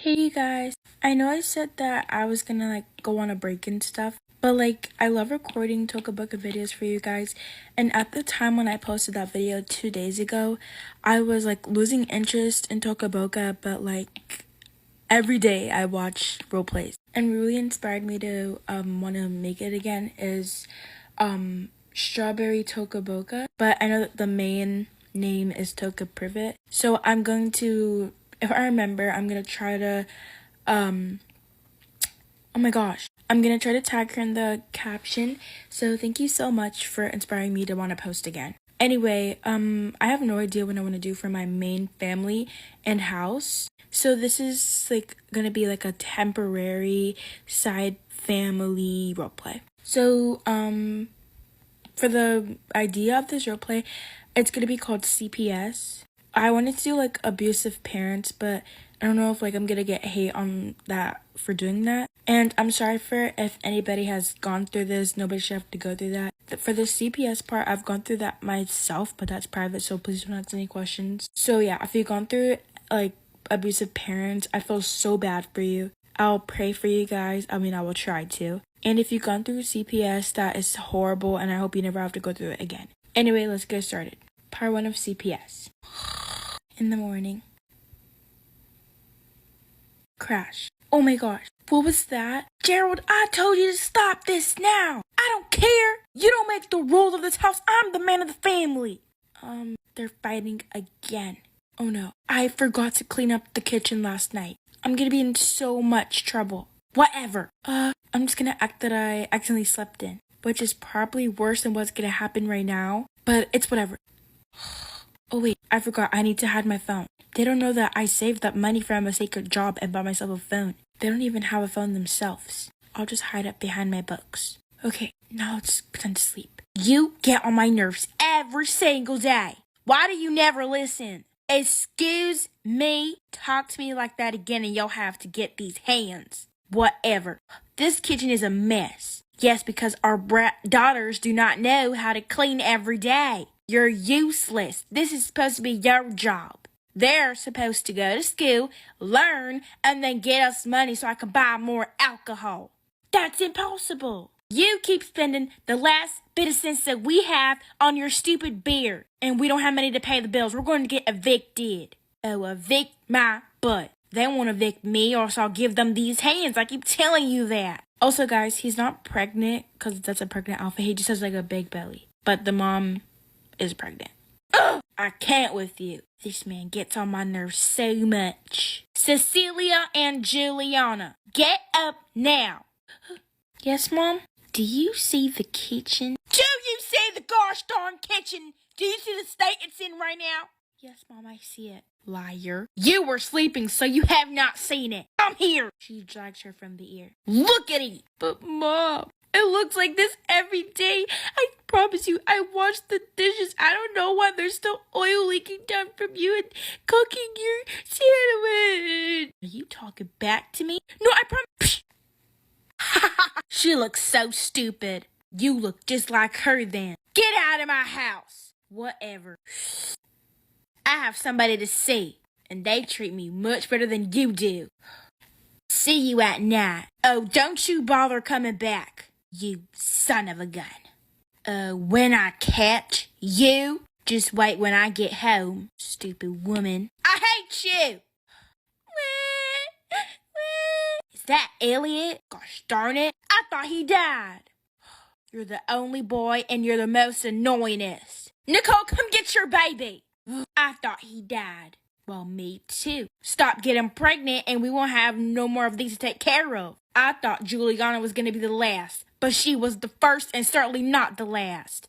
Hey you guys, I know I said that I was gonna go on a break and stuff, but I love recording Toca Boca videos for you guys, and at the time when I posted that video 2 days ago, I was losing interest in Toca Boca, but every day I watch roleplays, and really inspired me to want to make it again is Strawberry Toca Boca, but I know that the main name is Toca Privet, so I'm going to, if I remember, I'm gonna try to I'm gonna try to tag her in the caption. So thank you so much for inspiring me to want to post again. Anyway, I have no idea what I want to do for my main family and house. So this is gonna be a temporary side family roleplay. So for the idea of this roleplay, it's gonna be called CPS. I wanted to do abusive parents, but I don't know if I'm gonna get hate on that for doing that. And I'm sorry for if anybody has gone through this. Nobody should have to go through that. For the CPS part, I've gone through that myself, but that's private, so please don't ask any questions. So yeah, if you've gone through abusive parents, I feel so bad for you. I'll pray for you guys. I will try to. And if you've gone through CPS, that is horrible, and I hope you never have to go through it again. Anyway, let's get started. Part 1 of CPS. In the morning. Crash. Oh my gosh. What was that? Gerald, I told you to stop this now. I don't care. You don't make the rules of this house. I'm the man of the family. They're fighting again. Oh no. I forgot to clean up the kitchen last night. I'm gonna be in so much trouble. Whatever. I'm just gonna act that I accidentally slept in, which is probably worse than what's gonna happen right now, but it's whatever. Oh wait, I forgot I need to hide my phone. They don't know that I saved that money from a sacred job and bought myself a phone. They don't even have a phone themselves. I'll just hide it behind my books. Okay, now let's pretend to sleep. You get on my nerves every single day. Why do you never listen? Excuse me? Talk to me like that again and you'll have to get these hands. Whatever. This kitchen is a mess. Yes, because our daughters do not know how to clean every day. You're useless. This is supposed to be your job. They're supposed to go to school, learn, and then get us money so I can buy more alcohol. That's impossible. You keep spending the last bit of cents that we have on your stupid beer, and we don't have money to pay the bills. We're going to get evicted. Oh, evict my butt. They won't evict me, or else I'll give them these hands. I keep telling you that. Also, guys, he's not pregnant because that's a pregnant alpha. He just has a big belly. But the mom is pregnant. Ugh! I can't with you. This man gets on my nerves so much. Cecilia and Juliana, get up now. Yes, Mom? Do you see the kitchen? Do you see the gosh darn kitchen? Do you see the state it's in right now? Yes, Mom, I see it. Liar. You were sleeping, so you have not seen it. Come here. She drags her from the ear. Look at it. But Mom, it looks like this every day. I promise you, I wash the dishes. I don't know why there's still oil leaking down from you and cooking your sandwich. Are you talking back to me? No, I promise. She looks so stupid. You look just like her then. Get out of my house. Whatever. I have somebody to see, and they treat me much better than you do. See you at night. Oh, don't you bother coming back, you son of a gun. When I catch you, just wait when I get home, stupid woman. I hate you! Is that Elliot? Gosh darn it, I thought he died. You're the only boy and you're the most annoyingest. Nicole, come get your baby. I thought he died. Well, me too. Stop getting pregnant and we won't have no more of these to take care of. I thought Juliana was going to be the last, but she was the first and certainly not the last.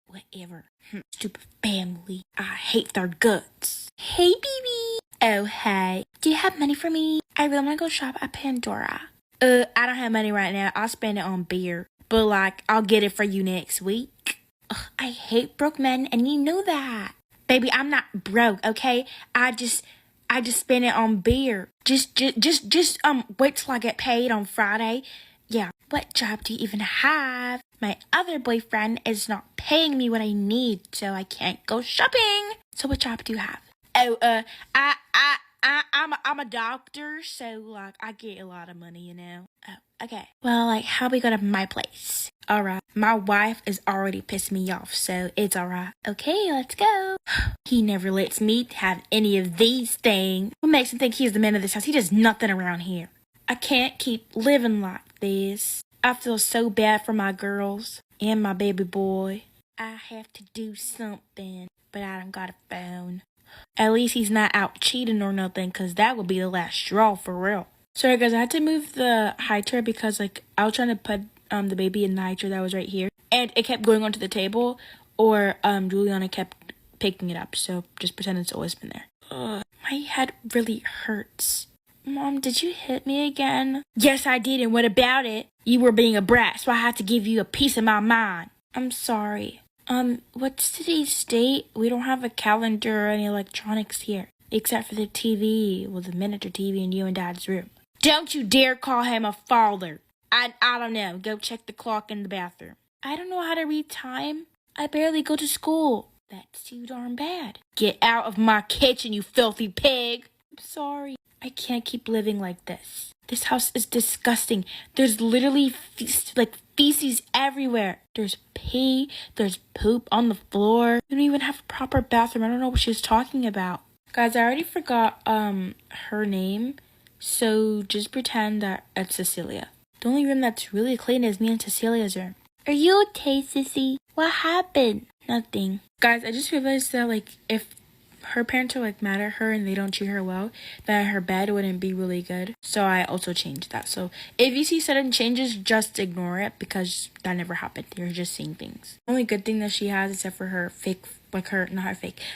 Whatever. Stupid family. I hate their guts. Hey, baby. Oh, hey. Do you have money for me? I really want to go shop at Pandora. I don't have money right now. I'll spend it on beer. But I'll get it for you next week. Ugh, I hate broke men and you know that. Baby, I'm not broke, okay? I just spend it on beer. Just wait till I get paid on Friday. Yeah, what job do you even have? My other boyfriend is not paying me what I need, so I can't go shopping. So what job do you have? Oh, I I'm a doctor, so like I get a lot of money, you know. Oh, okay. Well, like how we go to my place? All right. My wife is already pissed me off, so it's all right. Okay, let's go. He never lets me have any of these things. What makes him think he's the man of this house? He does nothing around here. I can't keep living like this. I feel so bad for my girls and my baby boy. I have to do something, but I don't got a phone. At least he's not out cheating or nothing, because that would be the last straw for real. Sorry guys, I had to move the high chair because like I was trying to put the baby in the high chair that was right here, and it kept going onto the table, or Juliana kept picking it up, so just pretend it's always been there. Ugh, my head really hurts. Mom, did you hit me again? Yes, I did, and what about it? You were being a brat, so I had to give you a piece of my mind. I'm sorry. What's today's date? We don't have a calendar or any electronics here, except for the TV, well, the miniature TV in you and Dad's room. Don't you dare call him a father. I don't know. Go check the clock in the bathroom. I don't know how to read time. I barely go to school. That's too darn bad. Get out of my kitchen, you filthy pig. I'm sorry. I can't keep living like this. This house is disgusting. There's literally feces everywhere. There's pee. There's poop on the floor. We don't even have a proper bathroom. I don't know what she's talking about. Guys, I already forgot her name. So just pretend that it's Cecilia. The only room that's really clean is me and Cecilia's room. Are you okay, Sissy? What happened? Nothing. Guys, I just realized that like if her parents are like mad at her and they don't treat her well, that her bed wouldn't be really good. So I also changed that. So if you see sudden changes, just ignore it because that never happened. You're just seeing things. The only good thing that she has, except for her fake,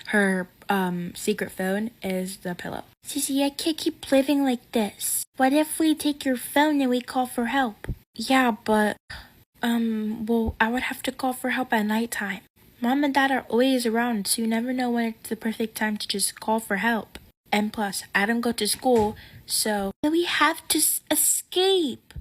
her secret phone, is the pillow. Sissy, I can't keep living like this. What if we take your phone and we call for help? Yeah, but well, I would have to call for help at nighttime. Mom and Dad are always around, so you never know when it's the perfect time to just call for help. And plus, I don't go to school, so we have to escape.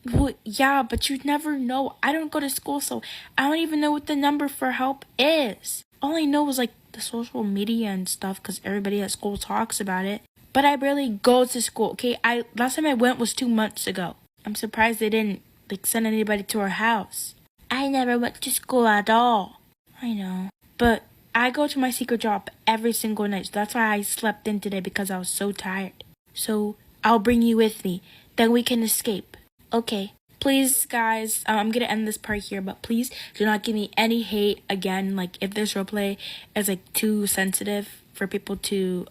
Well, yeah, but you'd never know. I don't go to school, so I don't even know what the number for help is. All I know is like the social media and stuff, because everybody at school talks about it. But I barely go to school, okay? Last time I went was 2 months ago. I'm surprised they didn't send anybody to our house. I never went to school at all. I know. But I go to my secret job every single night. So that's why I slept in today, because I was so tired. So I'll bring you with me. Then we can escape. Okay. Please, guys, I'm going to end this part here. But please do not give me any hate again. Like, if this roleplay is, like, too sensitive for people to,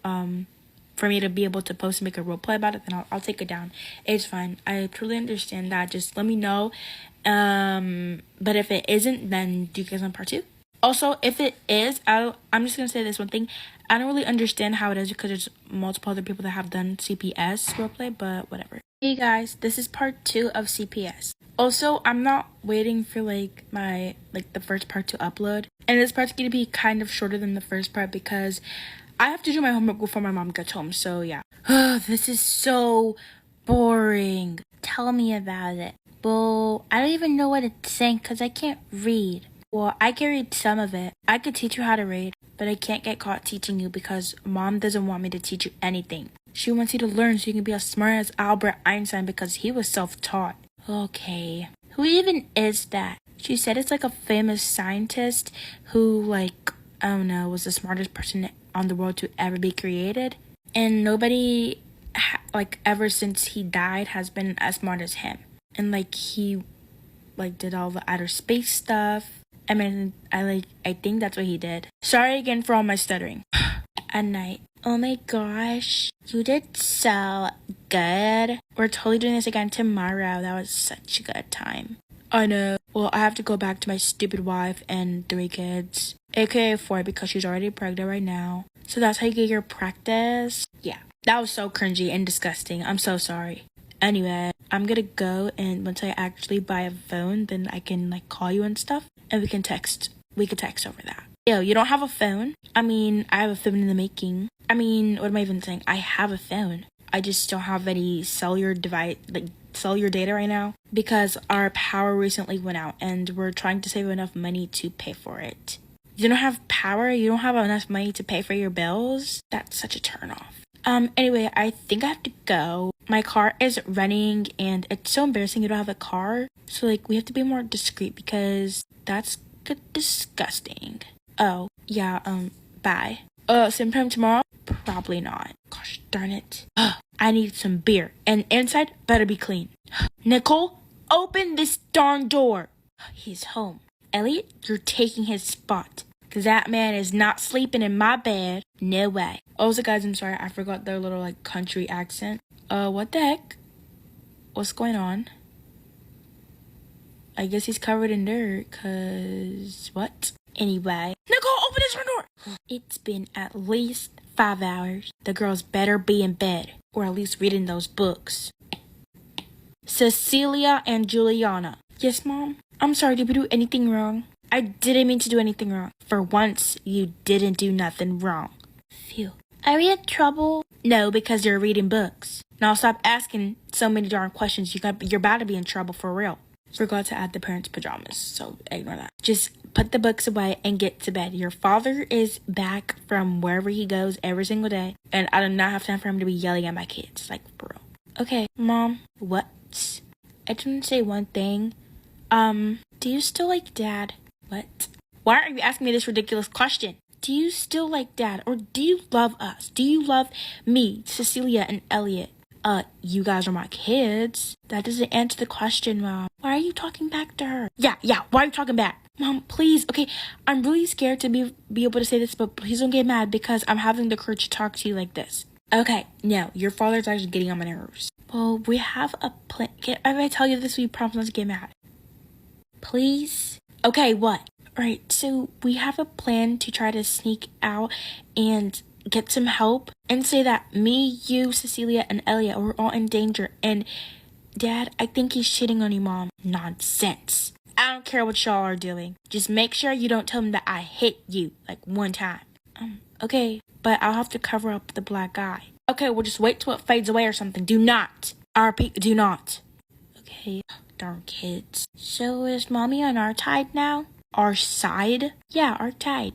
for me to be able to post and make a roleplay about it, then I'll take it down. It's fine. I truly understand that. Just let me know. But if it isn't, then do you guys want part 2? Also, if it is, I'm just gonna say this one thing. I don't really understand how it is because there's multiple other people that have done CPS roleplay, but whatever. Hey guys, this is part 2 of CPS. Also, I'm not waiting for my the first part to upload, and this part's gonna be kind of shorter than the first part because I have to do my homework before my mom gets home. So yeah. This is so boring. Tell me about it. Well, I don't even know what it's saying because I can't read. Well, I can read some of it. I could teach you how to read, but I can't get caught teaching you because Mom doesn't want me to teach you anything. She wants you to learn so you can be as smart as Albert Einstein because he was self-taught. Okay. Who even is that? She said it's like a famous scientist who, I don't know, was the smartest person on the world to ever be created. And nobody, ever since he died has been as smart as him. And, he, did all the outer space stuff. I mean, I think that's what he did. Sorry again for all my stuttering. At night. Oh my gosh. You did so good. We're totally doing this again tomorrow. That was such a good time. I know. Well, I have to go back to my stupid wife and 3 kids. AKA 4 because she's already pregnant right now. So that's how you get your practice. Yeah. That was so cringy and disgusting. I'm so sorry. Anyway, I'm gonna go, and once I actually buy a phone, then I can call you and stuff, and we can text over that. Yo, you don't have a phone? I mean, I have a phone in the making. I mean, what am I even saying? I have a phone. I just don't have any cellular device, cellular data right now, because our power recently went out, and we're trying to save enough money to pay for it. You don't have power? You don't have enough money to pay for your bills? That's such a turn off. Anyway, I think I have to go. My car is running and it's so embarrassing you don't have a car. So, like, we have to be more discreet because that's disgusting. Oh, yeah, bye. Sometime tomorrow? Probably not. Gosh darn it. I need some beer. And inside better be clean. Nicole, open this darn door. He's home. Elliot, you're taking his spot. Because that man is not sleeping in my bed. No way. Also, guys, I'm sorry. I forgot their little, like, country accent. What the heck? What's going on? I guess he's covered in dirt, because... What? Anyway. Nicole, open this front door! It's been at least 5 hours. The girls better be in bed. Or at least reading those books. Cecilia and Juliana. Yes, Mom? I'm sorry, did we do anything wrong? I didn't mean to do anything wrong. For once, you didn't do nothing wrong. Phew. Are we in trouble? No, because you're reading books. Now stop asking so many darn questions. You're about to be in trouble for real. Forgot to add the parents' pajamas, so ignore that. Just put the books away and get to bed. Your father is back from wherever he goes every single day, and I do not have time for him to be yelling at my kids. Like, for real. Okay, Mom. What? I didn't say one thing. Do you still like Dad? What? Why are you asking me this ridiculous question? Do you still like Dad? Or do you love us? Do you love me, Cecilia, and Elliot? You guys are my kids. That doesn't answer the question, Mom. Why are you talking back to her? Yeah, why are you talking back? Mom, please. Okay, I'm really scared to be able to say this, but please don't get mad because I'm having the courage to talk to you like this. Okay, no, your father's actually getting on my nerves. Well, we have a plan. If I tell you this, we promise not to get mad. Please? Okay, what? Alright, so we have a plan to try to sneak out and get some help and say that me, you, Cecilia, and Elliot were all in danger. And Dad, I think he's cheating on you, Mom. Nonsense. I don't care what y'all are doing. Just make sure you don't tell him that I hit you, like, one time. Okay, but I'll have to cover up the black eye. Okay, well, just wait till it fades away or something. Do not. RP, do not. Okay, darn kids. So is Mommy on our side now? Our side? Yeah, our side.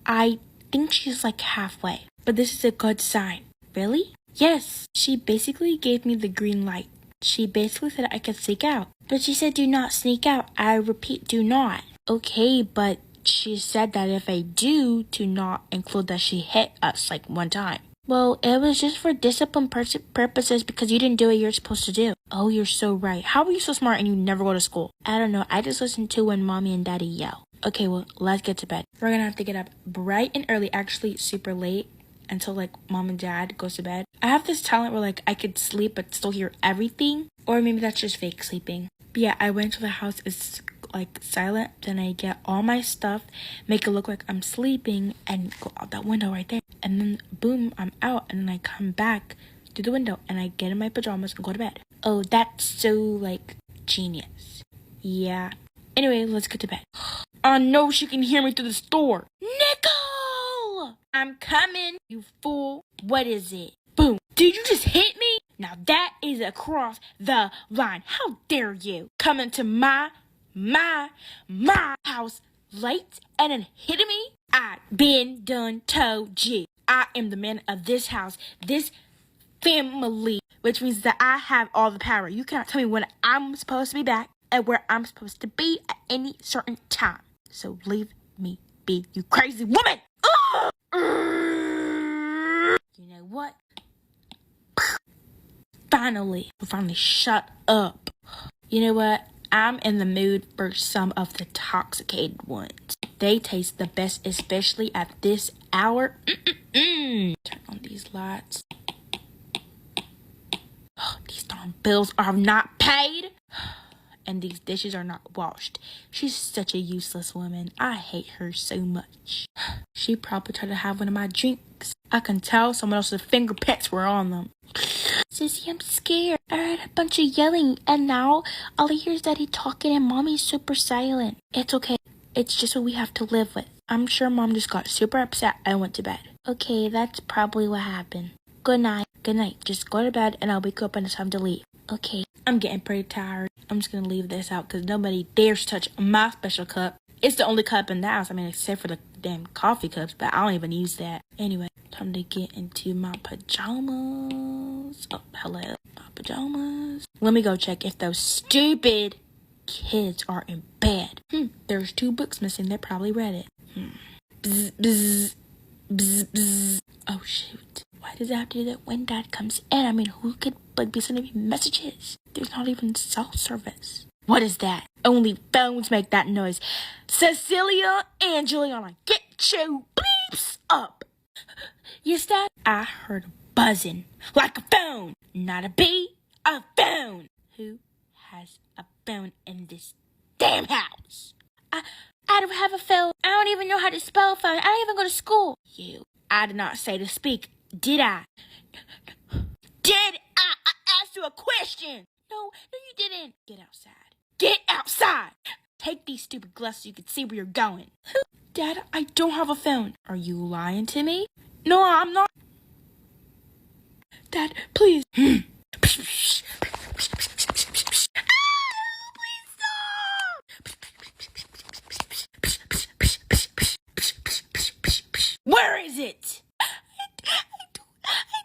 I think she's like halfway, but this is a good sign. Really? Yes. She basically gave me the green light. She basically said I could sneak out. But she said do not sneak out. I repeat, do not. Okay, but she said that if I do not include that she hit us like one time. Well, it was just for discipline purposes because you didn't do what you're supposed to do. Oh, you're so right. How are you so smart and you never go to school? I don't know. I just listen to when Mommy and Daddy yell. Okay, well, let's get to bed. We're gonna have to get up bright and early, actually super late, until like Mom and Dad goes to bed. I have this talent where like I could sleep but still hear everything. Or maybe that's just fake sleeping. But yeah, I went to the house. It's like silent. Then I get all my stuff, make it look like I'm sleeping, and go out that window right there. And then boom, I'm out. And then I come back through the window and I get in my pajamas and go to bed. Oh, that's so like genius. Yeah. Anyway, let's get to bed. I know she can hear me through the door. Nicole! I'm coming, you fool. What is it? Boom. Did you just hit me? Now that is across the line. How dare you come into my house late and then hitting me? I been done told you. I am the man of this house, this family, which means that I have all the power. You cannot tell me when I'm supposed to be back and where I'm supposed to be at any certain time. So leave me be, you crazy woman! You know what? Finally shut up. You know what? I'm in the mood for some of the toxicated ones. They taste the best, especially at this hour. Turn on these lights. These darn bills are not paid. And these dishes are not washed. She's such a useless woman. I hate her so much. She probably tried to have one of my drinks. I can tell someone else's fingerprints were on them. Sissy, I'm scared. I heard a bunch of yelling, and now all I hear is Daddy talking and Mommy's super silent. It's okay. It's just what we have to live with. I'm sure Mom just got super upset and went to bed. Okay, that's probably what happened. Good night. Good night. Just go to bed and I'll wake you up when it's time to leave. Okay, I'm getting pretty tired. I'm just gonna leave this out because nobody dares touch my special cup. It's the only cup in the house. I mean, except for the damn coffee cups, but I don't even use that. Anyway, time to get into my pajamas. Oh, hello. My pajamas. Let me go check if those stupid kids are in bed. There's 2 books missing. They probably read it. Bzz, bzz, bzz, bzz. Oh, shoot. Why does it have to do that when Dad comes in? I mean, who could be sending me messages? There's not even cell service. What is that? Only phones make that noise. Cecilia and Juliana, get your bleeps up. Yes, Dad? I heard a buzzing. Like a phone. Not a bee, a phone. Who has a phone in this damn house? I don't have a phone. I don't even know how to spell phone. I don't even go to school. You. I did not say to speak. Did I? Did I? I asked you a question. No, you didn't. Get outside. Get outside. Take these stupid glasses so you can see where you're going. Dad, I don't have a phone. Are you lying to me? No, I'm not. Dad, please. Please stop. Where is it? I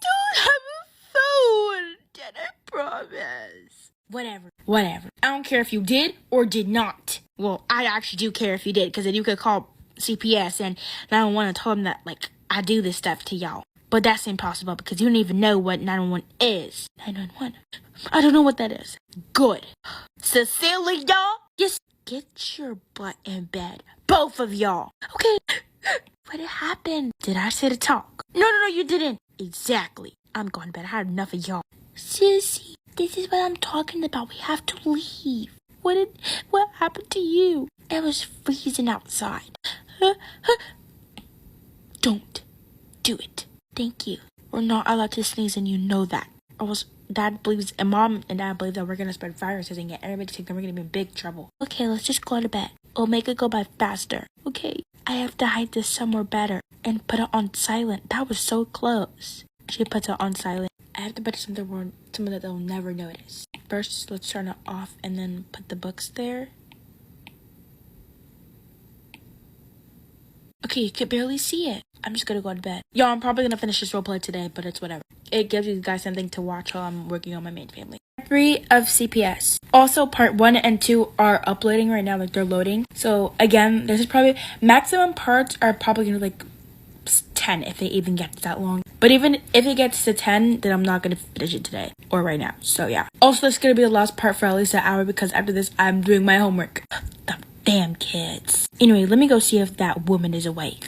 don't have a phone. Dad, I promise. Whatever. I don't care if you did or did not. Well, I actually do care if you did, because then you could call CPS and I don't want to tell them that, like, I do this stuff to y'all. But that's impossible because you don't even know what 911 is. 911? I don't know what that is. Good. Cecilia, just get your butt in bed. Both of y'all. Okay. What happened? Did I say to talk? No, you didn't. Exactly. I'm going to bed. I had enough of y'all. Sissy, this is what I'm talking about. We have to leave. What happened to you? It was freezing outside. Don't do it. Thank you. We're not allowed to sneeze, and you know that. Or else Dad believes, and Mom and Dad believe that we're gonna spread viruses and get everybody sick, and we're gonna be in big trouble. Okay, let's just go to bed. We'll make it go by faster. Okay, I have to hide this somewhere better and put it on silent. That was so close. She puts it on silent. I have to put it something that they'll never notice. First, let's turn it off and then put the books there. Okay, you can barely see it. I'm just gonna go to bed. Y'all, I'm probably gonna finish this roleplay today, but it's whatever. It gives you guys something to watch while I'm working on my main family. 3 of CPS. Also, part 1 and 2 are uploading right now, like they're loading. So again, this is probably maximum parts are probably gonna be like 10 if it even gets that long. But even if it gets to 10, then I'm not gonna finish it today or right now. So yeah. Also, this is gonna be the last part for at least an hour because after this, I'm doing my homework. Damn kids. Anyway, let me go see if that woman is awake.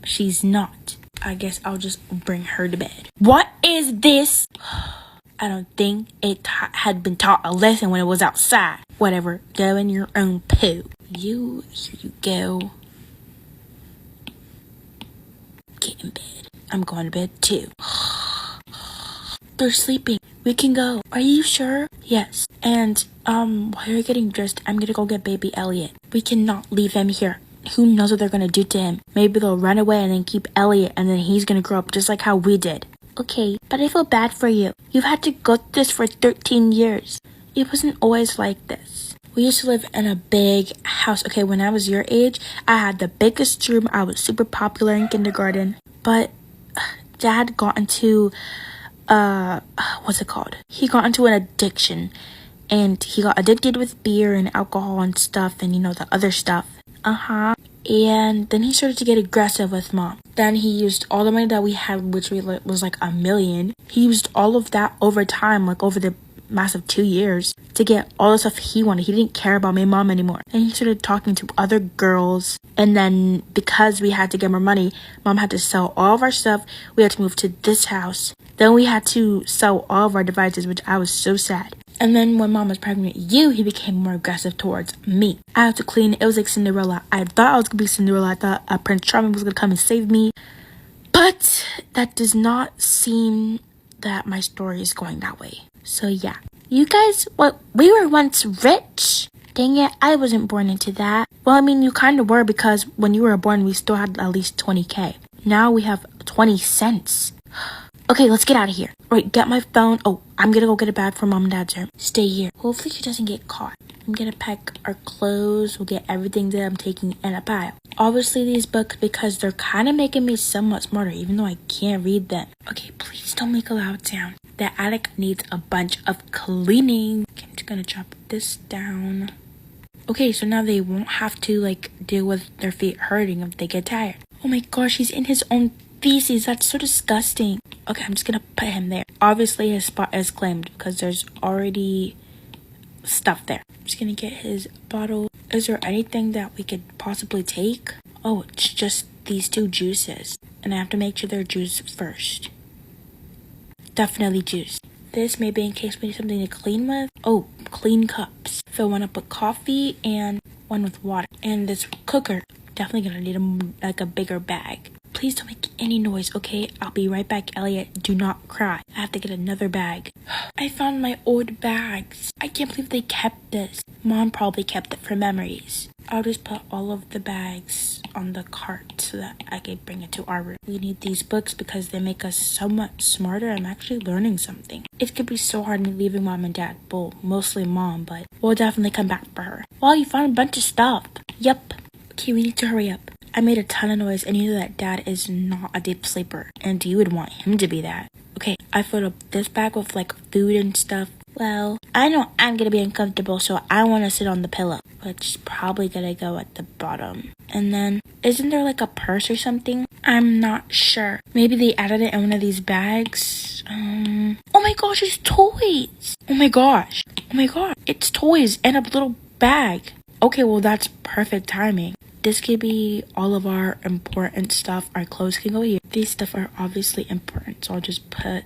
She's not. I guess I'll just bring her to bed. What is this? I don't think it had been taught a lesson when it was outside. Whatever. Go in your own poo. Here you go. Get in bed. I'm going to bed too. They're sleeping. We can go. Are you sure? Yes. And, while you're getting dressed, I'm gonna go get baby Elliot. We cannot leave him here. Who knows what they're gonna do to him? Maybe they'll run away and then keep Elliot, and then he's gonna grow up just like how we did. Okay, but I feel bad for you. You've had to go through this for 13 years. It wasn't always like this. We used to live in a big house. Okay, when I was your age, I had the biggest room. I was super popular in kindergarten. But Dad got into, what's it called? He got into an addiction. And he got addicted with beer and alcohol and stuff and, the other stuff. And then he started to get aggressive with Mom. Then he used all the money that we had, which was like $1 million. He used all of that over time, like over the massive 2 years, to get all the stuff he wanted. He didn't care about my mom anymore. And he started talking to other girls. And then because we had to get more money, Mom had to sell all of our stuff. We had to move to this house. Then we had to sell all of our devices, which I was so sad. And then when Mom was pregnant with you, he became more aggressive towards me. I had to clean. It was like Cinderella. I thought I was going to be Cinderella. I thought Prince Charming was going to come and save me. But that does not seem that my story is going that way. So yeah. You guys, we were once rich. Dang it, I wasn't born into that. Well, I mean, you kind of were because when you were born, we still had at least 20K. Now we have 20 cents. Okay, let's get out of here. Wait, get my phone. Oh, I'm gonna go get a bag from Mom and Dad's room. Stay here. Hopefully she doesn't get caught. I'm gonna pack our clothes. We'll get everything that I'm taking in a pile. Obviously these books, because they're kind of making me somewhat smarter, even though I can't read them. Okay, please don't make a loud sound. The attic needs a bunch of cleaning. Okay, I'm just gonna chop this down. Okay, so now they won't have to like deal with their feet hurting if they get tired. Oh my gosh, he's in his own feces. That's so disgusting. Okay, I'm just gonna put him there. Obviously his spot is claimed because there's already stuff there. I'm just gonna get his bottle. Is there anything that we could possibly take? Oh, it's just these 2 juices. And I have to make sure they're juice first. Definitely juice. This maybe in case we need something to clean with. Oh, clean cups. Fill one up with coffee and one with water. And this cooker. Definitely gonna need a bigger bag. Please don't make any noise, okay? I'll be right back, Elliot. Do not cry. I have to get another bag. I found my old bags. I can't believe they kept this. Mom probably kept it for memories. I'll just put all of the bags on the cart so that I can bring it to our room. We need these books because they make us so much smarter. I'm actually learning something. It could be so hard me leaving Mom and Dad. Well, mostly Mom, but we'll definitely come back for her. Wow, you found a bunch of stuff. Yep. Okay, we need to hurry up. I made a ton of noise and you know that Dad is not a deep sleeper. And you would want him to be that. Okay, I filled up this bag with like food and stuff. Well, I know I'm gonna be uncomfortable, so I want to sit on the pillow. Which is probably gonna go at the bottom. And then, isn't there like a purse or something? I'm not sure. Maybe they added it in one of these bags. Oh my gosh, it's toys! Oh my gosh. Oh my god. It's toys in a little bag. Okay, well that's perfect timing. This could be all of our important stuff. Our clothes can go here. These stuff are obviously important, so I'll just put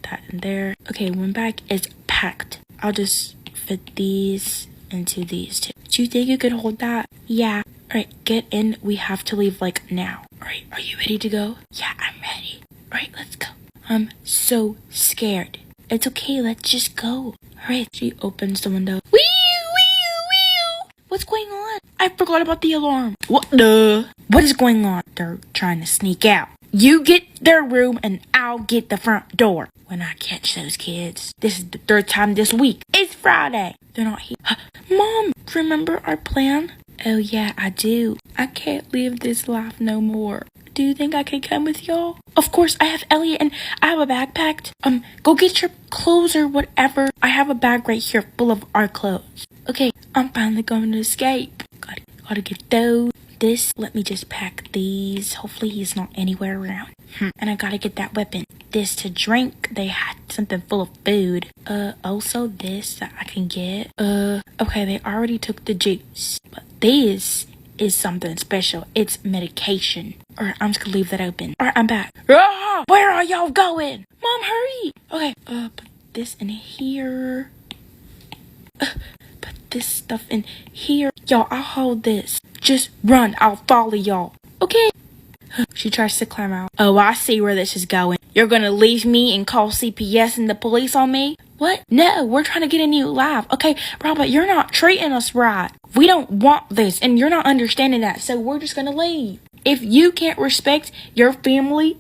that in there. Okay, one bag is packed. I'll just fit these into these two. Do you think you could hold that? Yeah. Alright, get in. We have to leave like now. Alright, are you ready to go? Yeah, I'm ready. Alright, let's go. I'm so scared. It's okay, let's just go. Alright, she opens the window. Wee! What's going on? I forgot about the alarm. What is going on? They're trying to sneak out. You get their room and I'll get the front door. When I catch those kids. This is the 3rd time this week. It's Friday. They're not here. Mom, remember our plan? Oh yeah, I do. I can't live this life no more. Do you think I can come with y'all? Of course, I have Elliot and I have a bag packed. Go get your clothes or whatever. I have a bag right here full of our clothes. Okay, I'm finally going to escape. Gotta get those. Let me just pack these. Hopefully he's not anywhere around. And I gotta get that weapon. This to drink. They had something full of food. Also this that I can get. Okay, they already took the juice. But this is something special. It's medication. Alright, I'm just gonna leave that open. Alright, I'm back. Ah, where are y'all going? Mom, hurry! Okay, put this in here. Put this stuff in here. Y'all, I'll hold this. Just run. I'll follow y'all. Okay. She tries to climb out. Oh, I see where this is going. You're gonna leave me and call CPS and the police on me? What? No, we're trying to get a new life. Okay, Robert, you're not treating us right. We don't want this, and you're not understanding that, so we're just gonna leave. If you can't respect your family,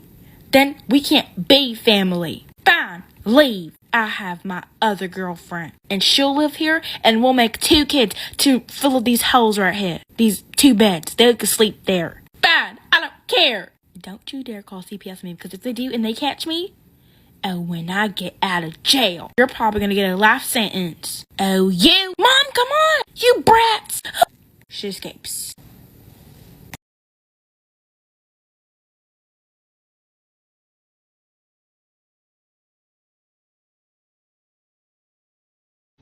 then we can't be family. Fine, leave. I have my other girlfriend, and she'll live here, and we'll make 2 kids to fill these holes right here. These 2 beds. They can sleep there. Fine, I don't care. Don't you dare call CPS on me, because if they do and they catch me, oh, when I get out of jail, you're probably gonna get a life sentence. Oh, you? Mom, come on! You brats! She escapes.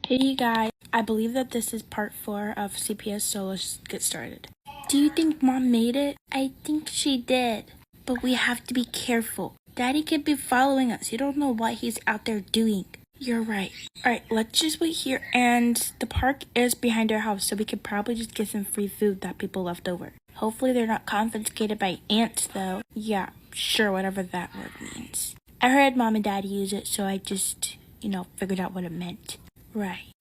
Hey you guys, I believe that this is part 4 of CPS, so let's get started. Do you think Mom made it? I think she did, but we have to be careful. Daddy could be following us. You don't know what he's out there doing. You're right. Alright, let's just wait here, and the park is behind our house, so we could probably just get some free food that people left over. Hopefully they're not confiscated by ants though. Yeah, sure, whatever that word means. I heard Mom and Dad use it, so I just, figured out what it meant. Right.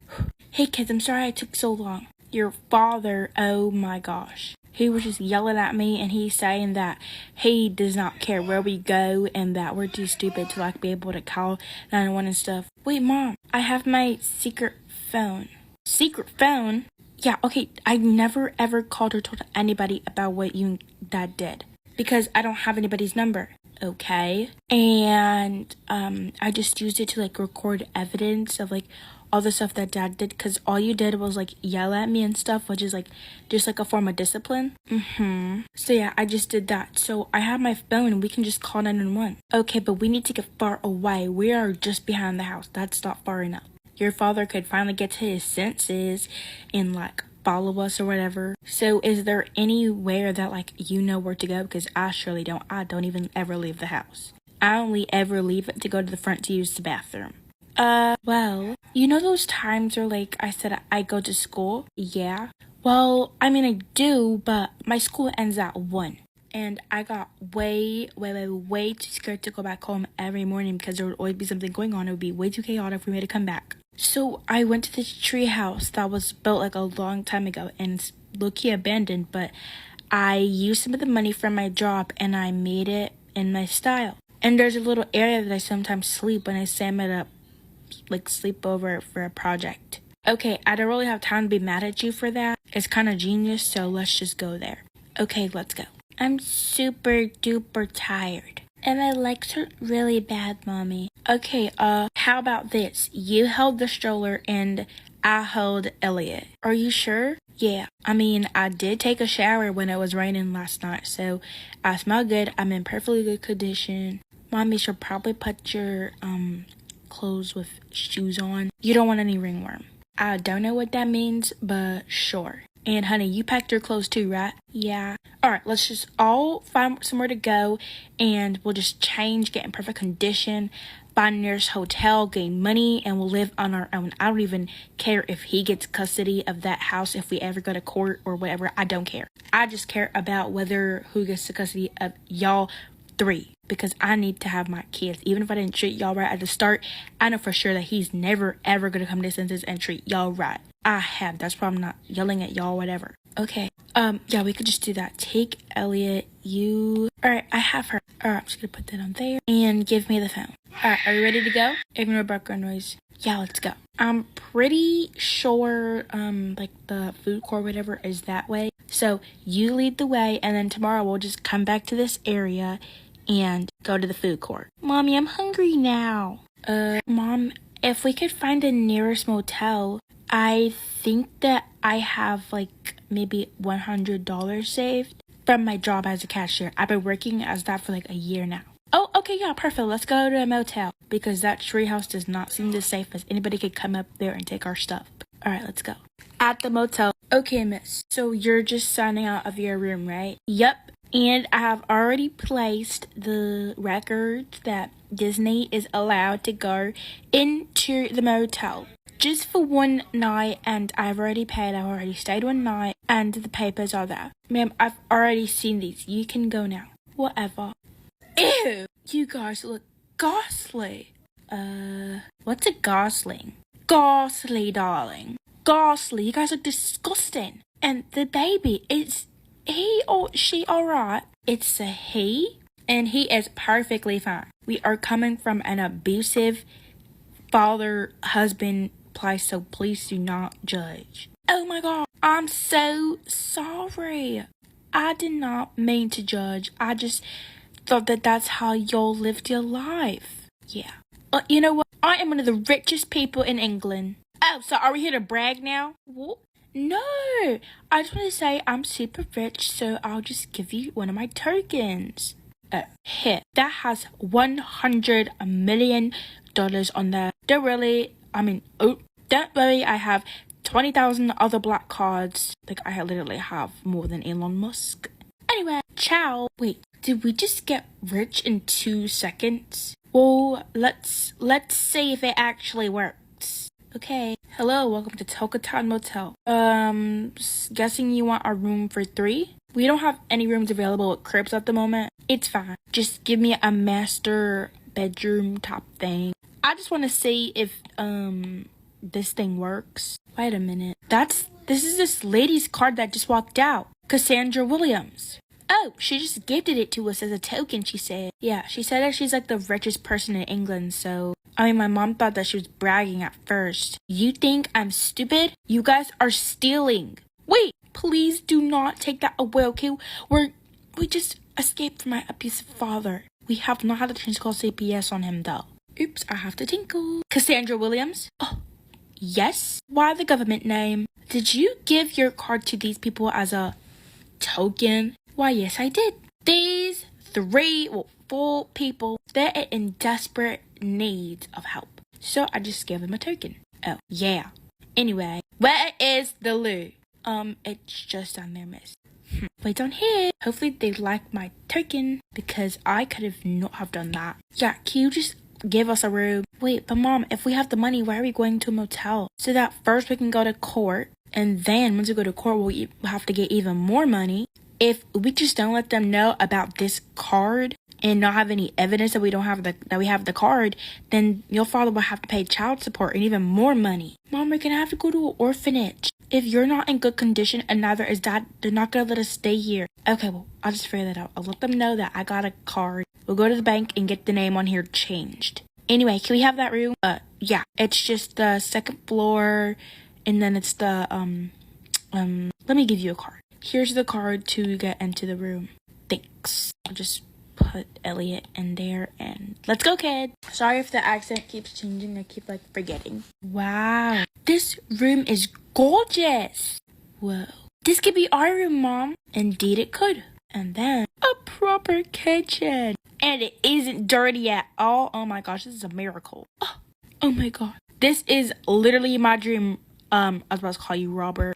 Hey kids, I'm sorry I took so long. Your father, oh my gosh. He was just yelling at me and he's saying that he does not care where we go and that we're too stupid to be able to call 911 and stuff. Wait, Mom, I have my secret phone. Secret phone? Yeah, okay, I never ever called or told anybody about what you and Dad did. Because I don't have anybody's number. Okay? And, I just used it to, like, record evidence of, like, all the stuff that Dad did. Because all you did was, like, yell at me and stuff, which is, like, just, like, a form of discipline. So, yeah, I just did that. So, I have my phone and we can just call 911. Okay, but we need to get far away. We are just behind the house. That's not far enough. Your father could finally get to his senses and, like, follow us or whatever. So is there anywhere that, like, you know where to go? Because I surely don't. I don't even ever leave the house. I only ever leave it to go to the front to use the bathroom. Well, you know those times where, like, I said I go to school? Yeah. Well, I mean, I do, but my school ends at 1. And I got way too scared to go back home every morning because there would always be something going on. It would be way too chaotic for me to come back. So I went to this tree house that was built like a long time ago and it's low-key abandoned, but I used some of the money from my job and I made it in my style. And there's a little area that I sometimes sleep when I say I'm at a, like, sleepover for a project. Okay, I don't really have time to be mad at you for that. It's kind of genius, so let's just go there. Okay, let's go. I'm super duper tired. And my legs hurt really bad, Mommy. Okay, how about this? You held the stroller and I held Elliot. Are you sure? Yeah. I mean, I did take a shower when it was raining last night, so I smell good. I'm in perfectly good condition. Mommy should probably put your, clothes with shoes on. You don't want any ringworm. I don't know what that means, but sure. And honey, you packed your clothes too, right? Yeah. Alright, let's just all find somewhere to go and we'll just change, get in perfect condition, find the nearest hotel, gain money, and we'll live on our own. I don't even care if he gets custody of that house if we ever go to court or whatever. I don't care. I just care about who gets the custody of y'all 3. Because I need to have my kids. Even if I didn't treat y'all right at the start, I know for sure that he's never ever gonna come to his senses and treat y'all right. I have. That's why I'm not yelling at y'all, whatever. Okay. Yeah, we could just do that. Take Elliot. Alright, I have her. Alright, I'm just gonna put that on there. And give me the phone. Alright, are you ready to go? Ignore background noise. Yeah, let's go. I'm pretty sure, like, the food court, whatever, is that way. So, you lead the way, and then tomorrow we'll just come back to this area and go to the food court. Mommy, I'm hungry now. Mom, if we could find the nearest motel, I think that I have, like, maybe $100 saved from my job as a cashier. I've been working as that for, like, a year now. Oh, okay, yeah, perfect. Let's go to a motel because that treehouse does not seem the safest. Anybody could come up there and take our stuff. All right, let's go. At the motel. Okay, miss. So you're just signing out of your room, right? Yep. And I have already placed the record that Disney is allowed to go into the motel just for one night, and I've already paid. I've already stayed one night, and the papers are there. Ma'am, I've already seen these. You can go now. Whatever. Ew! You guys look ghastly. What's a gosling? Ghastly, darling. Ghastly. You guys look disgusting. And the baby, is he or she alright? It's a he, and he is perfectly fine. We are coming from an abusive father-husband place, so please do not judge. Oh my god, I'm so sorry. I did not mean to judge. I just thought that that's how y'all lived your life. Yeah. You know what? I am one of the richest people in England. Oh, so are we here to brag now? What? No, I just want to say I'm super rich, so I'll just give you one of my tokens. Here, that has $100 million on there. Don't worry, I have 20,000 other black cards. Like, I literally have more than Elon Musk. Anyway, ciao. Wait, did we just get rich in 2 seconds? Well, let's see if it actually works. Okay. Hello, welcome to Toca Town Motel. Guessing you want our room for 3? We don't have any rooms available at cribs at the moment. It's fine. Just give me a master bedroom top thing. I just want to see if, this thing works. Wait a minute. This is this lady's card that just walked out. Cassandra Williams. Oh, she just gifted it to us as a token, she said. Yeah, she said that she's like the richest person in England, so I mean, my mom thought that she was bragging at first. You think I'm stupid? You guys are stealing. Wait, please do not take that away, okay? We just escaped from my abusive father. We have not had a chance to call CPS on him, though. Oops, I have to tinkle. Cassandra Williams? Oh, yes? Why the government name? Did you give your card to these people as a token? Why, yes, I did. These four people, they're in desperate need of help. So I just gave them a token. Oh, yeah. Anyway, where is the loo? It's just down there, miss. Wait on here. Hopefully they like my token because I could have not have done that. Yeah, can you just give us a room? Wait, but mom, if we have the money, why are we going to a motel? So that first we can go to court, and then once we go to court, we'll have to get even more money. If we just don't let them know about this card and not have any evidence that we have the card, then your father will have to pay child support and even more money. Mom, we're gonna have to go to an orphanage. If you're not in good condition and neither is Dad, they're not gonna let us stay here. Okay, well, I'll just figure that out. I'll let them know that I got a card. We'll go to the bank and get the name on here changed. Anyway, can we have that room? Yeah, it's just the second floor, and then it's the, let me give you a card. Here's the card to get into the room. Thanks. I'll just put Elliot in there and let's go, kid. Sorry if the accent keeps changing. I keep forgetting. Wow. This room is gorgeous. Whoa. This could be our room, Mom. Indeed it could. And then a proper kitchen. And it isn't dirty at all. Oh my gosh, this is a miracle. Oh my god. This is literally my dream. I was about to call you Robert.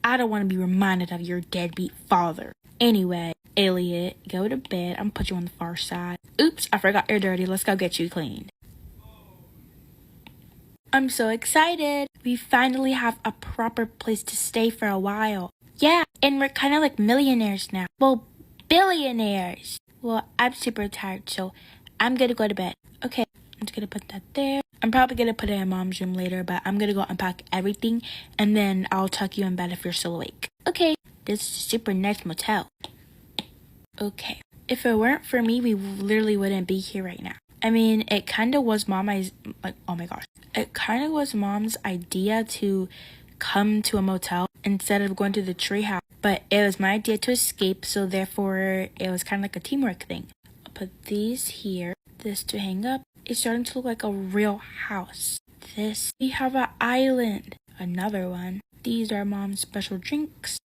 I don't want to be reminded of your deadbeat father. Anyway, Elliot, go to bed. I'm gonna put you on the far side. Oops, I forgot you're dirty. Let's go get you cleaned. I'm so excited. We finally have a proper place to stay for a while. Yeah, and we're kind of like millionaires now. Well, billionaires. Well, I'm super tired, so I'm gonna go to bed. Okay, I'm just gonna put that there. I'm probably gonna put it in Mom's room later, but I'm gonna go unpack everything, and then I'll tuck you in bed if you're still awake. Okay, this is a super nice motel. Okay, if it weren't for me, we literally wouldn't be here right now. I mean, it kind of was oh my gosh. It kind of was Mom's idea to come to a motel instead of going to the treehouse. But it was my idea to escape, so therefore it was kind of like a teamwork thing. I'll put these here, this to hang up. It's starting to look like a real house. This, we have an island. Another one. These are Mom's special drinks.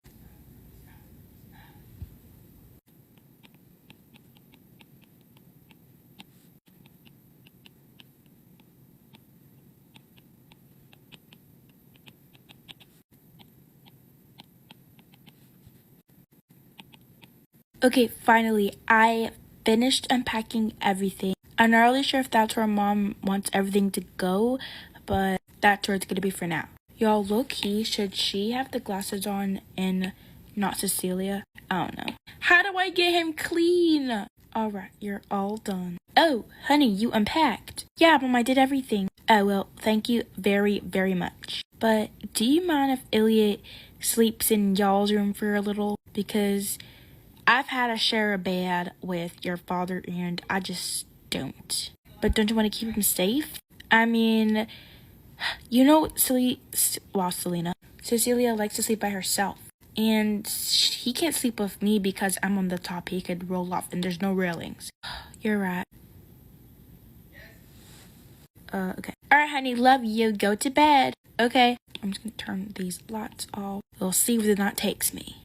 Okay, finally, I finished unpacking everything. I'm not really sure if that's where Mom wants everything to go, but that's where it's gonna be for now. Y'all, low-key, should she have the glasses on and not Cecilia? I don't know. How do I get him clean? Alright, you're all done. Oh, honey, you unpacked. Yeah, Mom, I did everything. Oh, well, thank you very, very much. But do you mind if Elliot sleeps in y'all's room for a little? Because I've had to share a bed with your father and I just don't. But don't you want to keep him safe? I mean, you know, Selena. Cecilia likes to sleep by herself. And he can't sleep with me because I'm on the top. He could roll off and there's no railings. You're right. Okay. Alright, honey, love you. Go to bed. Okay. I'm just gonna turn these lights off. We'll see where the night takes me.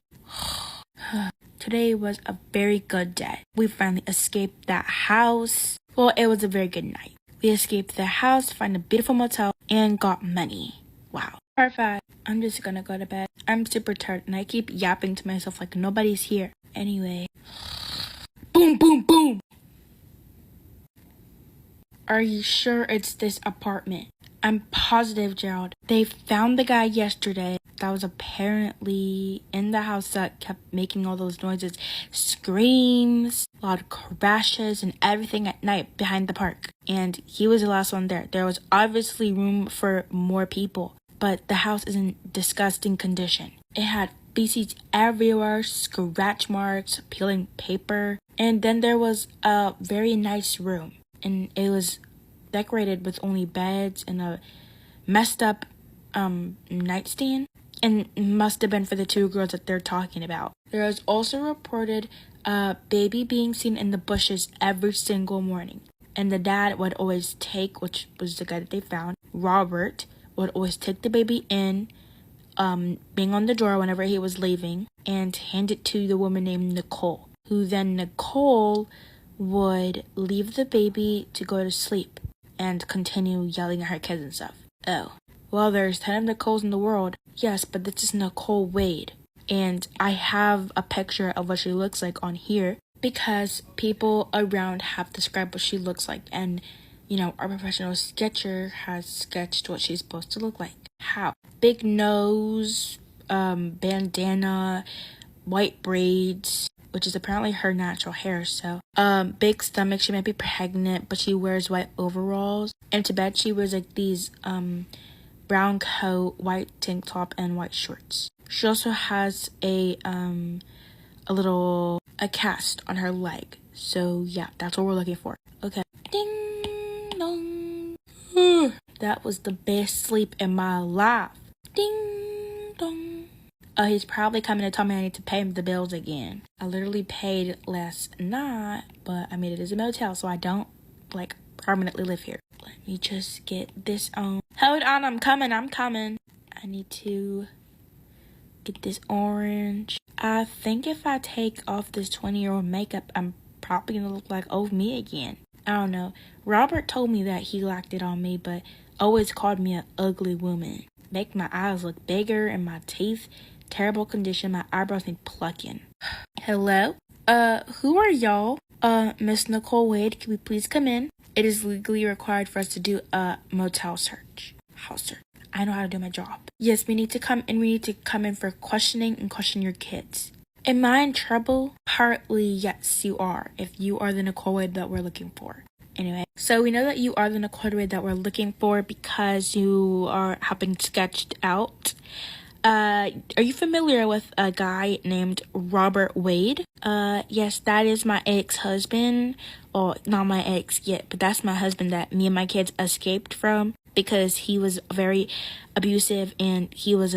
Today was a very good day. We finally escaped that house. Well, it was a very good night. We escaped the house, found a beautiful motel, and got money. Wow. Perfect. I'm just gonna go to bed. I'm super tired, and I keep yapping to myself like nobody's here. Anyway. Boom, boom, boom! Are you sure it's this apartment? I'm positive, Gerald. They found the guy yesterday that was apparently in the house that kept making all those noises. Screams, loud crashes, and everything at night behind the park. And he was the last one there. There was obviously room for more people, but the house is in disgusting condition. It had feces everywhere, scratch marks, peeling paper, and then there was a very nice room. And it was decorated with only beds and a messed up nightstand, and must have been for the two girls that they're talking about. There is also reported a baby being seen in the bushes every single morning, and the dad would always take, which was the guy that they found, Robert, would always take the baby in, being on the door whenever he was leaving, and hand it to the woman named Nicole, who then Nicole would leave the baby to go to sleep and continue yelling at her kids and stuff. Oh, well, there's 10 of Nicoles in the world. Yes, but this is Nicole Wade. And I have a picture of what she looks like on here because people around have described what she looks like. And, you know, our professional sketcher has sketched what she's supposed to look like. How? Big nose, bandana, white braids, which is apparently her natural hair. So, big stomach. She might be pregnant, but she wears white overalls. And to bed, she wears like these, brown coat, white tank top, and white shorts. She also has a cast on her leg. So yeah, that's what we're looking for. Okay. Ding dong. That was the best sleep in my life. Ding dong. He's probably coming to tell me I need to pay him the bills again. I literally paid last night, but I mean, it is a motel, so I don't permanently live here. Let me just get this on. Hold on, I'm coming. I need to get this orange. I think if I take off this 20-year-old makeup, I'm probably gonna look like old me again. I don't know. Robert told me that he liked it on me, but always called me an ugly woman. Make my eyes look bigger and my teeth terrible condition. My eyebrows need plucking. Hello? Who are y'all? Miss Nicole Wade, can we please come in? It is legally required for us to do a motel search. House search. I know how to do my job. Yes, we need to come in for questioning and question your kids. Am I in trouble? Partly, yes, you are. If you are the Nicole Wade that we're looking for. Anyway, so we know that you are the Nicole Wade that we're looking for because you have been sketched out. Are you familiar with a guy named Robert Wade? Yes, that is my ex-husband. Or, not my ex yet, but that's my husband that me and my kids escaped from because he was very abusive and he was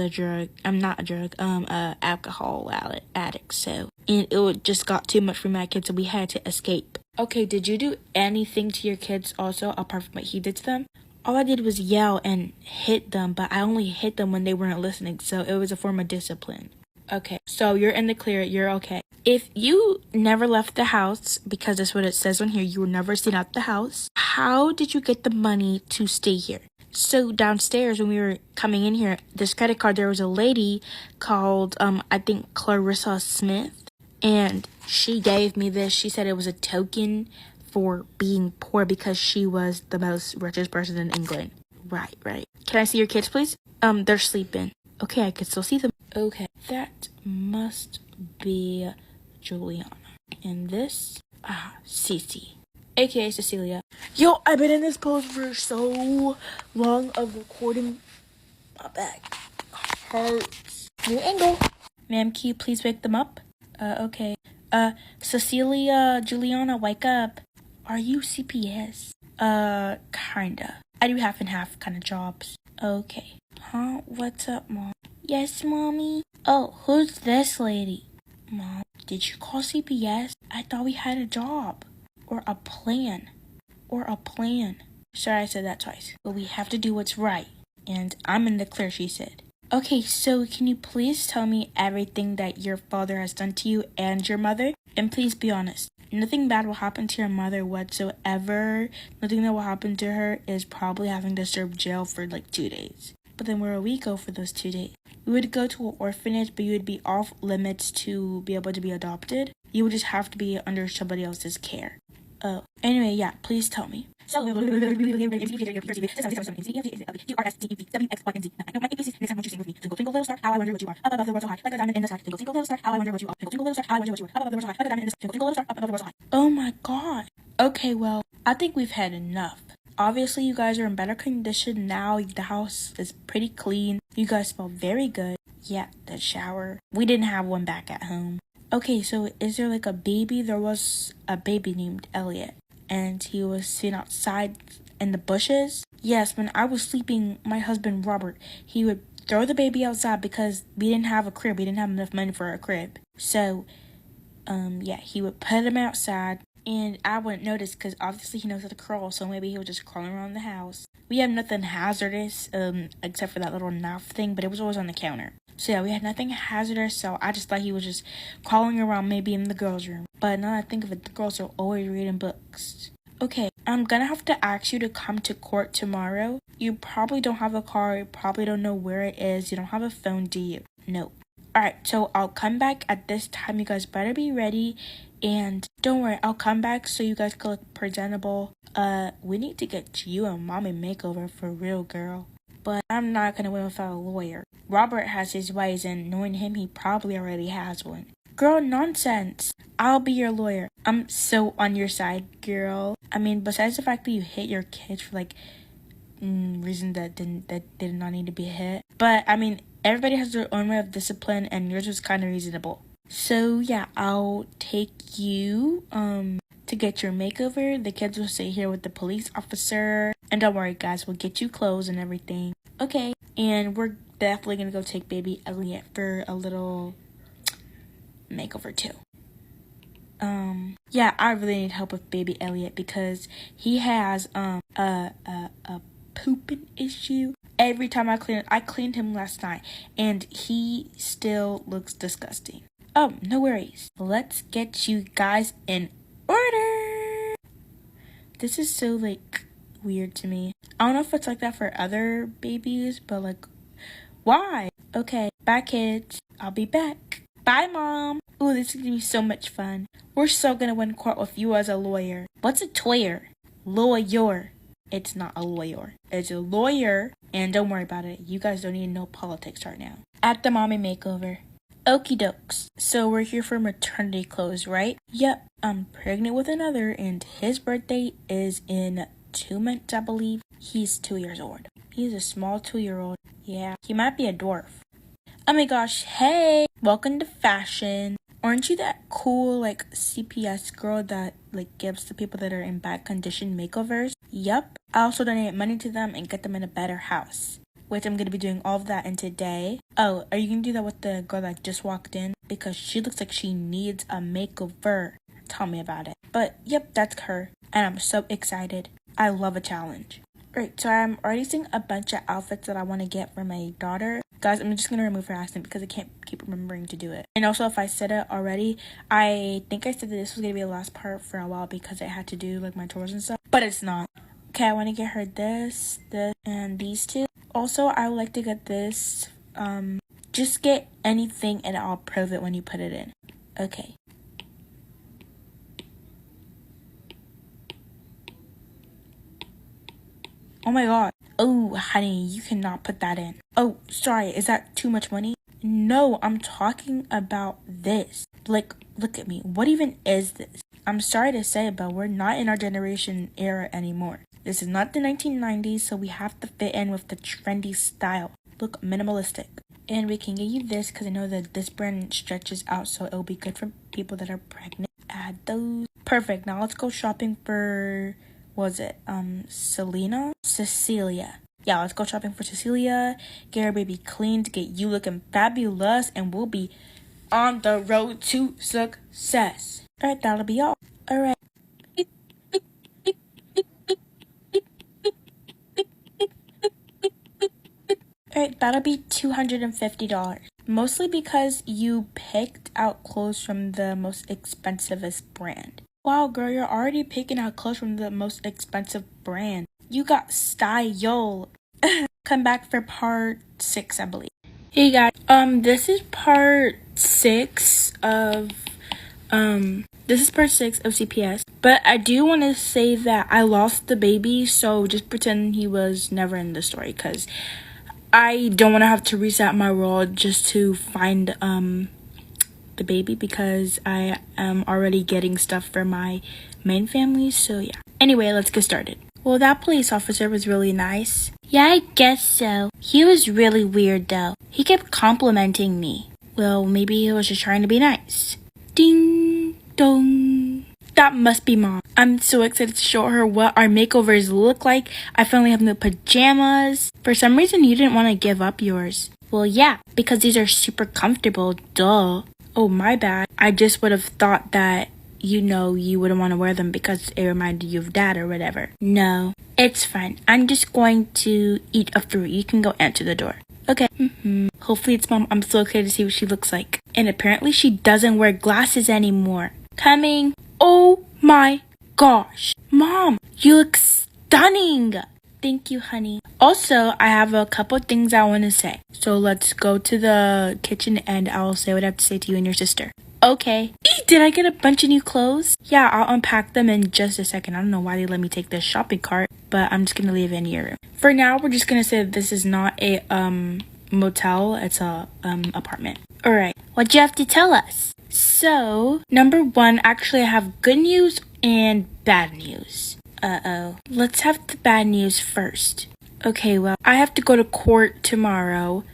alcohol addict. So, and it just got too much for my kids, so we had to escape. Okay, did you do anything to your kids also apart from what he did to them? All I did was yell and hit them, but I only hit them when they weren't listening, so it was a form of discipline. Okay, so you're in the clear, you're okay. If you never left the house, because that's what it says on here, you were never seen out the house, how did you get the money to stay here? So downstairs, when we were coming in here, this credit card, there was a lady called, I think Clarissa Smith, and she gave me this. She said it was a token for being poor because she was the most richest person in England. Right. Can I see your kids, please? They're sleeping. Okay, I can still see them. Okay, that must be Juliana. And this, Cece, aka Cecilia. Yo, I've been in this pose for so long of recording. My back hurts. New angle. Ma'am, can you please wake them up? Okay. Cecilia, Juliana, wake up. Are you CPS? Kinda. I do half and half kind of jobs. Okay. Huh? What's up, Mom? Yes, Mommy? Oh, who's this lady? Mom, did you call CPS? I thought we had a job. Or a plan. Sorry I said that twice. But we have to do what's right. And I'm in the clear, she said. Okay, so can you please tell me everything that your father has done to you and your mother? And please be honest. Nothing bad will happen to your mother whatsoever. Nothing that will happen to her is probably having to serve jail for 2 days. But then where would we go for those 2 days? We would go to an orphanage, but you would be off limits to be able to be adopted. You would just have to be under somebody else's care. Oh. Anyway, yeah, please tell me. So, oh my god. Okay, well, I think we've had enough. Obviously, you guys are in better condition now. The house is pretty clean. You guys smell very good. Yeah, the shower. We didn't have one back at home. Okay, so is there a baby? There was a baby named Elliot, and he was seen outside in the bushes? Yes, when I was sleeping, my husband Robert, he would throw the baby outside because we didn't have a crib. We didn't have enough money for a crib. So, yeah, he would put him outside, and I wouldn't notice because obviously he knows how to crawl, so maybe he was just crawling around the house. We had nothing hazardous, except for that little knife thing, but it was always on the counter. So yeah, we had nothing hazardous, so I just thought he was just crawling around maybe in the girls' room. But now that I think of it, the girls are always reading books. Okay, I'm gonna have to ask you to come to court tomorrow. You probably don't have a car, you probably don't know where it is, you don't have a phone, do you? No. Alright, so I'll come back at this time. You guys better be ready. And don't worry, I'll come back so you guys can look presentable. We need to get you a mommy makeover for real, girl. But I'm not gonna win without a lawyer. Robert has his ways, and knowing him, he probably already has one. Girl, nonsense. I'll be your lawyer. I'm so on your side, girl. I mean, besides the fact that you hit your kids for like reasons that did not need to be hit. But I mean, everybody has their own way of discipline, and yours was kind of reasonable. So yeah, I'll take you to get your makeover. The kids will stay here with the police officer. And don't worry, guys, we'll get you clothes and everything. Okay, and we're definitely gonna go take baby Elliot for a little makeover too. Yeah, I really need help with baby Elliot because he has a pooping issue. Every time I cleaned him last night, and he still looks disgusting. Oh, no worries. Let's get you guys in order. This is so like weird to me. I don't know if it's like that for other babies, but like, why? Okay, bye kids. I'll be back. Bye, Mom. Ooh, this is gonna be so much fun. We're so gonna win court with you as a lawyer. What's a toyer? Lawyer. It's not a lawyer. It's a lawyer. And don't worry about it. You guys don't need to know politics right now. At the mommy makeover. Okie dokes. So we're here for maternity clothes, right? Yep. I'm pregnant with another, and his birthday is in 2 months, I believe. He's 2 years old. He's a small 2-year-old. Yeah, he might be a dwarf. Oh my gosh, hey! Welcome to fashion. Aren't you that cool, like, CPS girl that, like, gives the people that are in bad condition makeovers? Yup. I also donate money to them and get them in a better house. Which I'm going to be doing all of that in today. Oh, are you going to do that with the girl that just walked in? Because she looks like she needs a makeover. Tell me about it. But, yep, that's her. And I'm so excited. I love a challenge. Alright, so I'm already seeing a bunch of outfits that I want to get for my daughter. Guys, I'm just going to remove her accent because I can't keep remembering to do it. And also, if I said it already, I think I said that this was going to be the last part for a while because I had to do, like, my chores and stuff. But it's not. Okay, I want to get her this, and these two. Also, I would like to get this. Just get anything and I'll prove it when you put it in. Okay. Oh my god. Oh, honey, you cannot put that in. Oh, sorry, is that too much money? No, I'm talking about this. Like, look at me. What even is this? I'm sorry to say, but we're not in our generation era anymore. This is not the 1990s, so we have to fit in with the trendy style. Look minimalistic. And we can get you this because I know that this brand stretches out, so it'll be good for people that are pregnant. Add those. Perfect. Now let's go shopping for... was it Cecilia. Yeah, let's go shopping for Cecilia, get her baby cleaned, get you looking fabulous, and we'll be on the road to success. Alright, that'll be all. Alright. Alright, that'll be $250. Mostly because you picked out clothes from the most expensivest brand. Wow, girl, you're already picking out clothes from the most expensive brand. You got style. Come back for part 6, I believe. Hey guys, this is part 6 of CPS. But I do want to say that I lost the baby, so just pretend he was never in the story, because I don't want to have to reset my world just to find the baby, because I am already getting stuff for my main family, so yeah. Anyway, let's get started. Well, that police officer was really nice. Yeah, I guess so. He was really weird though. He kept complimenting me. Well, maybe he was just trying to be nice. Ding dong. That must be Mom. I'm so excited to show her what our makeovers look like. I finally have new pajamas. For some reason, you didn't want to give up yours. Well, yeah, because these are super comfortable, duh. Oh, my bad. I just would have thought that, you wouldn't want to wear them because it reminded you of Dad or whatever. No, it's fine. I'm just going to eat a fruit. You can go answer the door. Okay. Hopefully it's Mom. I'm so excited to see what she looks like. And apparently she doesn't wear glasses anymore. Coming. Oh my gosh. Mom, you look stunning. Thank you, honey. Also, I have a couple things I want to say. So let's go to the kitchen and I'll say what I have to say to you and your sister. Okay. Did I get a bunch of new clothes? Yeah, I'll unpack them in just a second. I don't know why they let me take this shopping cart, but I'm just going to leave it in your room. For now, we're just going to say that this is not a motel. It's a apartment. All right. What do you have to tell us? So, number one, actually I have good news and bad news. Let's have the bad news first. Okay, well, I have to go to court tomorrow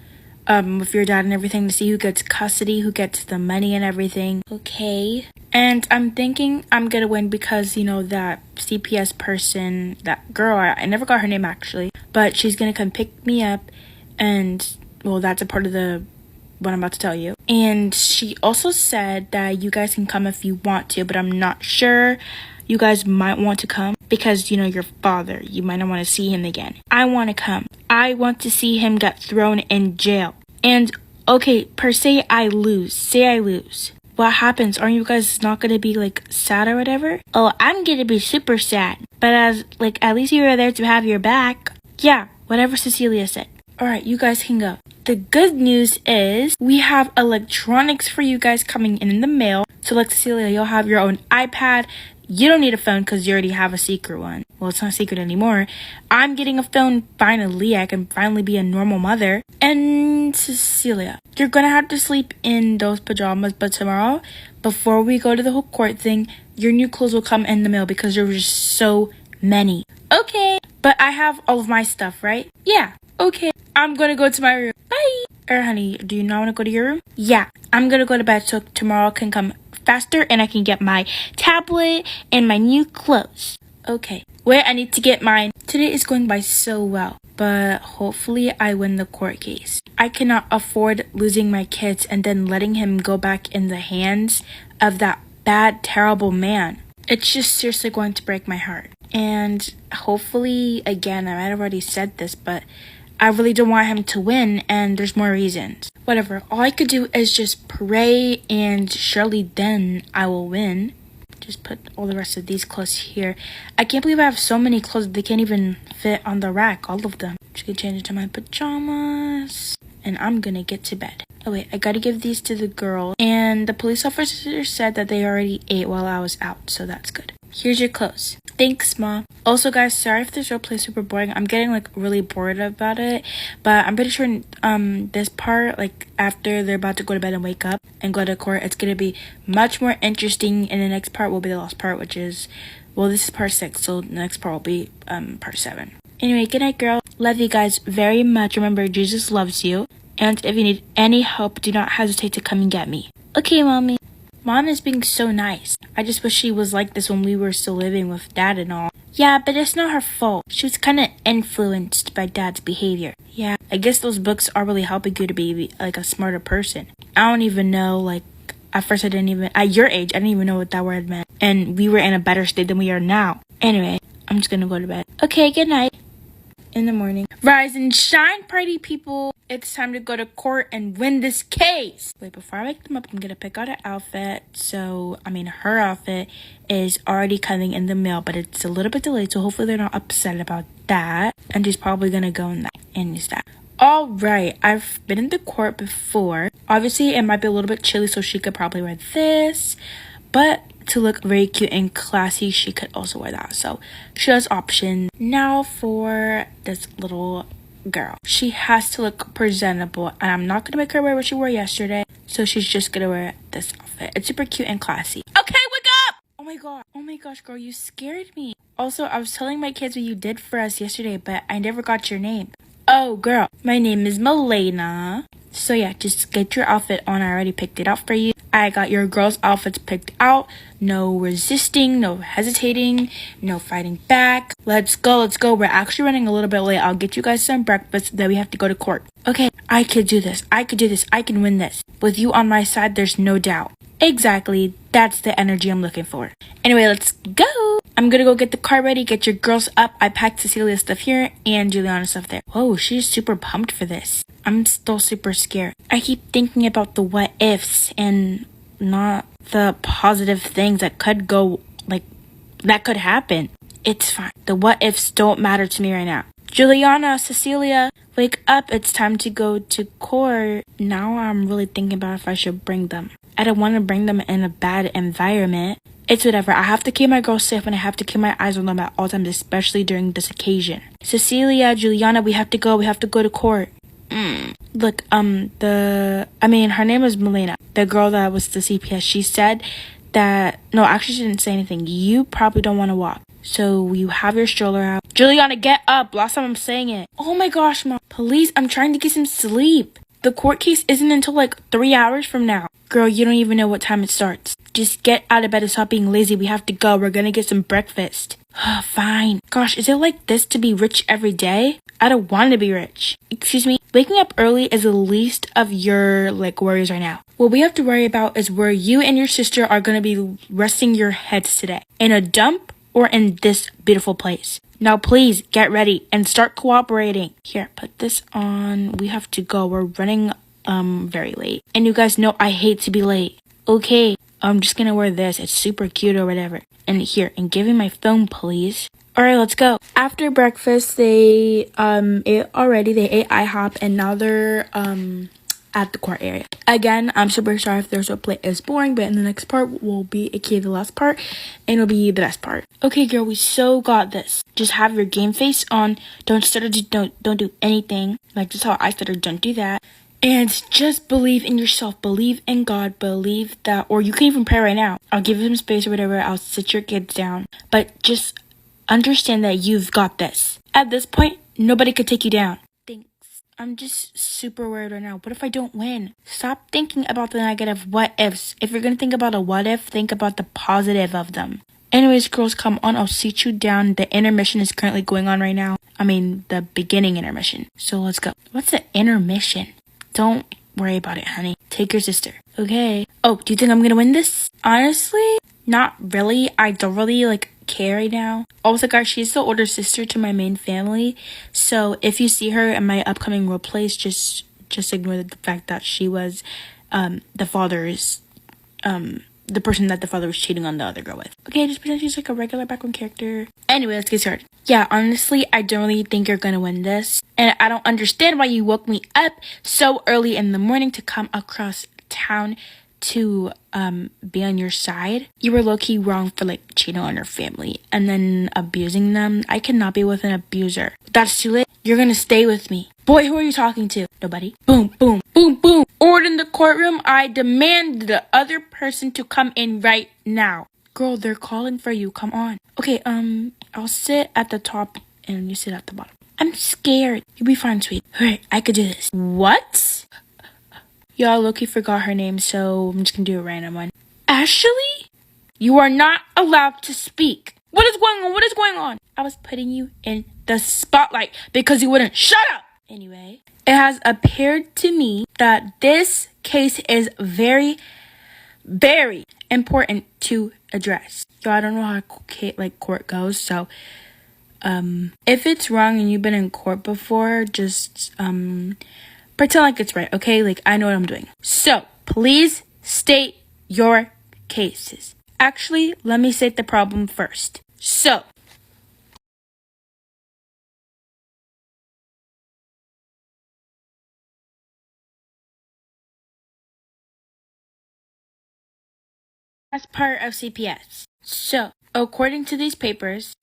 with your dad and everything to see who gets custody, who gets the money and everything. Okay. And I'm thinking I'm gonna win because, that CPS person, that girl, I never got her name actually, but she's gonna come pick me up and, well, that's a part of what I'm about to tell you. And she also said that you guys can come if you want to, but I'm not sure. You guys might want to come because, your father, you might not want to see him again. I want to come. I want to see him get thrown in jail. And, okay, per se, I lose. Say I lose. What happens? Aren't you guys not going to be, sad or whatever? Oh, I'm going to be super sad. But at least you were there to have your back. Yeah, whatever Cecilia said. Alright, you guys can go. The good news is we have electronics for you guys coming in the mail. So Cecilia, you'll have your own iPad. You don't need a phone because you already have a secret one. Well, it's not secret anymore. I'm getting a phone finally. I can finally be a normal mother. And Cecilia, you're going to have to sleep in those pajamas. But tomorrow, before we go to the whole court thing, your new clothes will come in the mail because there were just so many. Okay. But I have all of my stuff, right? Yeah. Okay. I'm going to go to my room. Bye. Honey, do you not want to go to your room? Yeah. I'm going to go to bed so tomorrow can come faster and I can get my tablet and my new clothes. Okay. Wait, I need to get mine. Today is going by so well, but hopefully I win the court case. I cannot afford losing my kids and then letting him go back in the hands of that bad, terrible man. It's just seriously going to break my heart. And hopefully, again, I might have already said this, but I really don't want him to win, and there's more reasons. Whatever, all I could do is just pray, and surely then I will win. Just put all the rest of these clothes here. I can't believe I have so many clothes, they can't even fit on the rack, all of them. Just gonna change into my pajamas, and I'm gonna get to bed. Oh wait, I gotta give these to the girl, and the police officer said that they already ate while I was out, so that's good. Here's your clothes. Thanks, Mom. Also, guys, sorry if this roleplay is super boring. I'm getting, really bored about it. But I'm pretty sure, this part, after they're about to go to bed and wake up and go to court, it's going to be much more interesting. And the next part will be the last part, which is, well, this is part 6. So the next part will be, part 7. Anyway, good night, girl. Love you guys very much. Remember, Jesus loves you. And if you need any help, do not hesitate to come and get me. Okay, Mommy. Mom is being so nice. I just wish she was like this when we were still living with Dad and all. Yeah, but it's not her fault. She was kind of influenced by Dad's behavior. Yeah, I guess those books are really helping you to be, a smarter person. I don't even know, at first at your age, I didn't even know what that word meant. And we were in a better state than we are now. Anyway, I'm just gonna go to bed. Okay, good night. In the morning. Rise and shine, party people. It's time to go to court and win this case. Wait, before I wake them up, I'm gonna pick out an outfit. Her outfit is already coming in the mail, but it's a little bit delayed, so hopefully they're not upset about that. And she's probably gonna go in that and use that. Alright, I've been in the court before. Obviously, it might be a little bit chilly, so she could probably wear this. But to look very cute and classy, she could also wear that. So she has options. Now for this little girl. She has to look presentable, and I'm not gonna make her wear what she wore yesterday. So she's just gonna wear this outfit. It's super cute and classy. Okay, wake up! Oh my god. Oh my gosh, girl, you scared me. Also, I was telling my kids what you did for us yesterday, but I never got your name. Oh, girl, my name is Milena. So yeah, just get your outfit on. I already picked it out for you. I got your girls' outfits picked out. No resisting, no hesitating, no fighting back. Let's go, let's go. We're actually running a little bit late. I'll get you guys some breakfast, then we have to go to court. Okay, I could do this. I could do this. I can win this. With you on my side, there's no doubt. Exactly. That's the energy I'm looking for. Anyway, let's go. I'm gonna go get the car ready, get your girls up. I packed Cecilia's stuff here and Juliana's stuff there. Whoa, she's super pumped for this. I'm still super scared. I keep thinking about the what ifs and not the positive things that could go, like, that could happen. It's fine. The what ifs don't matter to me right now. Juliana, Cecilia, wake up. It's time to go to court. Now I'm really thinking about if I should bring them. I don't want to bring them in a bad environment. It's whatever. I have to keep my girls safe and I have to keep my eyes on them at all times, especially during this occasion. Cecilia, Juliana, we have to go. We have to go to court. Look, her name was Melena, the girl that was the CPS. She said that, no, actually she didn't say anything. You probably don't want to walk. So you have your stroller out. Juliana, get up. Last time I'm saying it. Oh my gosh, Mom. Please, I'm trying to get some sleep. The court case isn't until like 3 hours from now. Girl, you don't even know what time it starts. Just get out of bed and stop being lazy. We have to go. We're gonna get some breakfast. Fine. Gosh, is it like this to be rich every day? I don't want to be rich. Excuse me. Waking up early is the least of your worries right now. What we have to worry about is where you and your sister are gonna be resting your heads today. In a dump or in this beautiful place. Now please get ready and start cooperating. Here, put this on. We have to go. We're running very late. And you guys know I hate to be late. Okay, I'm just gonna wear this. It's super cute or whatever. And here, and give me my phone, please. Alright, let's go. After breakfast, they ate already. They ate IHOP and now they're at the court area. Again, I'm super sorry if there's replay is boring, but in the next part will be the last part and it'll be the best part. Okay, girl, we so got this. Just have your game face on. Don't stutter, don't do anything. Like just how I stuttered, don't do that. And just believe in yourself. Believe in God. Believe that, or you can even pray right now. I'll give you some space or whatever. I'll sit your kids down. But just understand that you've got this. At this point, nobody could take you down. Thanks. I'm just super worried right now. What if I don't win? Stop thinking about the negative what ifs. If you're gonna think about a what if, think about the positive of them. Anyways, girls, come on. I'll sit you down. The intermission is currently going on right now. I mean, the beginning intermission. So let's go. What's the intermission? Don't worry about it, honey. Take your sister. Okay. Oh, do you think I'm gonna win this? Honestly, not really. I don't really care right now. Also, guys, she's the older sister to my main family. So if you see her in my upcoming role plays, just ignore the fact that she was the person that the father was cheating on the other girl with. Okay, just pretend she's like a regular background character. Anyway, let's get started. Yeah, honestly, I don't really think you're gonna win this. And I don't understand why you woke me up so early in the morning to come across town to be on your side. You were low-key wrong for cheating on your family and then abusing them. I cannot be with an abuser. That's too late. You're gonna stay with me. Boy, who are you talking to? Nobody. Boom, boom, boom, boom. Order in the courtroom. I demand the other person to come in right now. Girl, they're calling for you. Come on. Okay, I'll sit at the top and you sit at the bottom. I'm scared. You'll be fine, sweet. Alright, I could do this. What? Y'all, Loki forgot her name, so I'm just gonna do a random one. Ashley? You are not allowed to speak. What is going on? What is going on? I was putting you in the spotlight because you wouldn't shut up. Anyway, it has appeared to me that this case is very, very important to address. Y'all, I don't know how court goes, so if it's wrong and you've been in court before, just pretend like it's right, okay? I know what I'm doing. So, please state your cases. Actually, let me state the problem first. So, as part of CPS. So, according to these papers,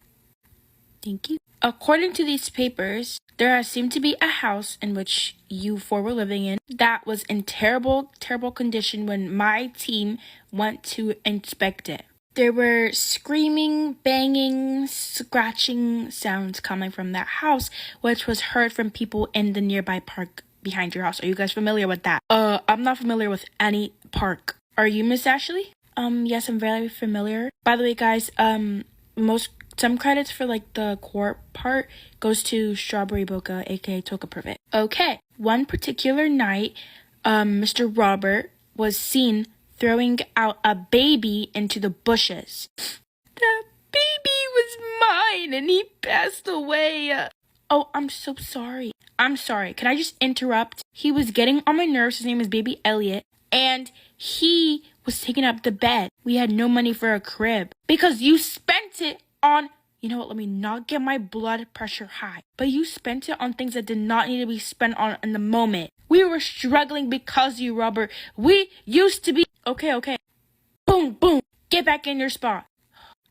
thank you. According to these papers, there has seemed to be a house in which you four were living in that was in terrible, terrible condition when my team went to inspect it. There were screaming, banging, scratching sounds coming from that house, which was heard from people in the nearby park behind your house. Are you guys familiar with that? I'm not familiar with any park Are you Miss Ashley? Yes, I'm very familiar. By the way, guys, some credits for like the court part goes to Strawberry Boca, aka Toca Boca. Okay, one particular night, Mr. Robert was seen throwing out a baby into the bushes. The baby was mine and he passed away. Oh, I'm so sorry. I'm sorry. Can I just interrupt? He was getting on my nerves. His name is Baby Elliot. And he was taking up the bed. We had no money for a crib. Because you spent it on... You know what? Let me not get my blood pressure high. But you spent it on things that did not need to be spent on in the moment. We were struggling because you, Robert. We used to be... Okay. Boom, boom. Get back in your spot.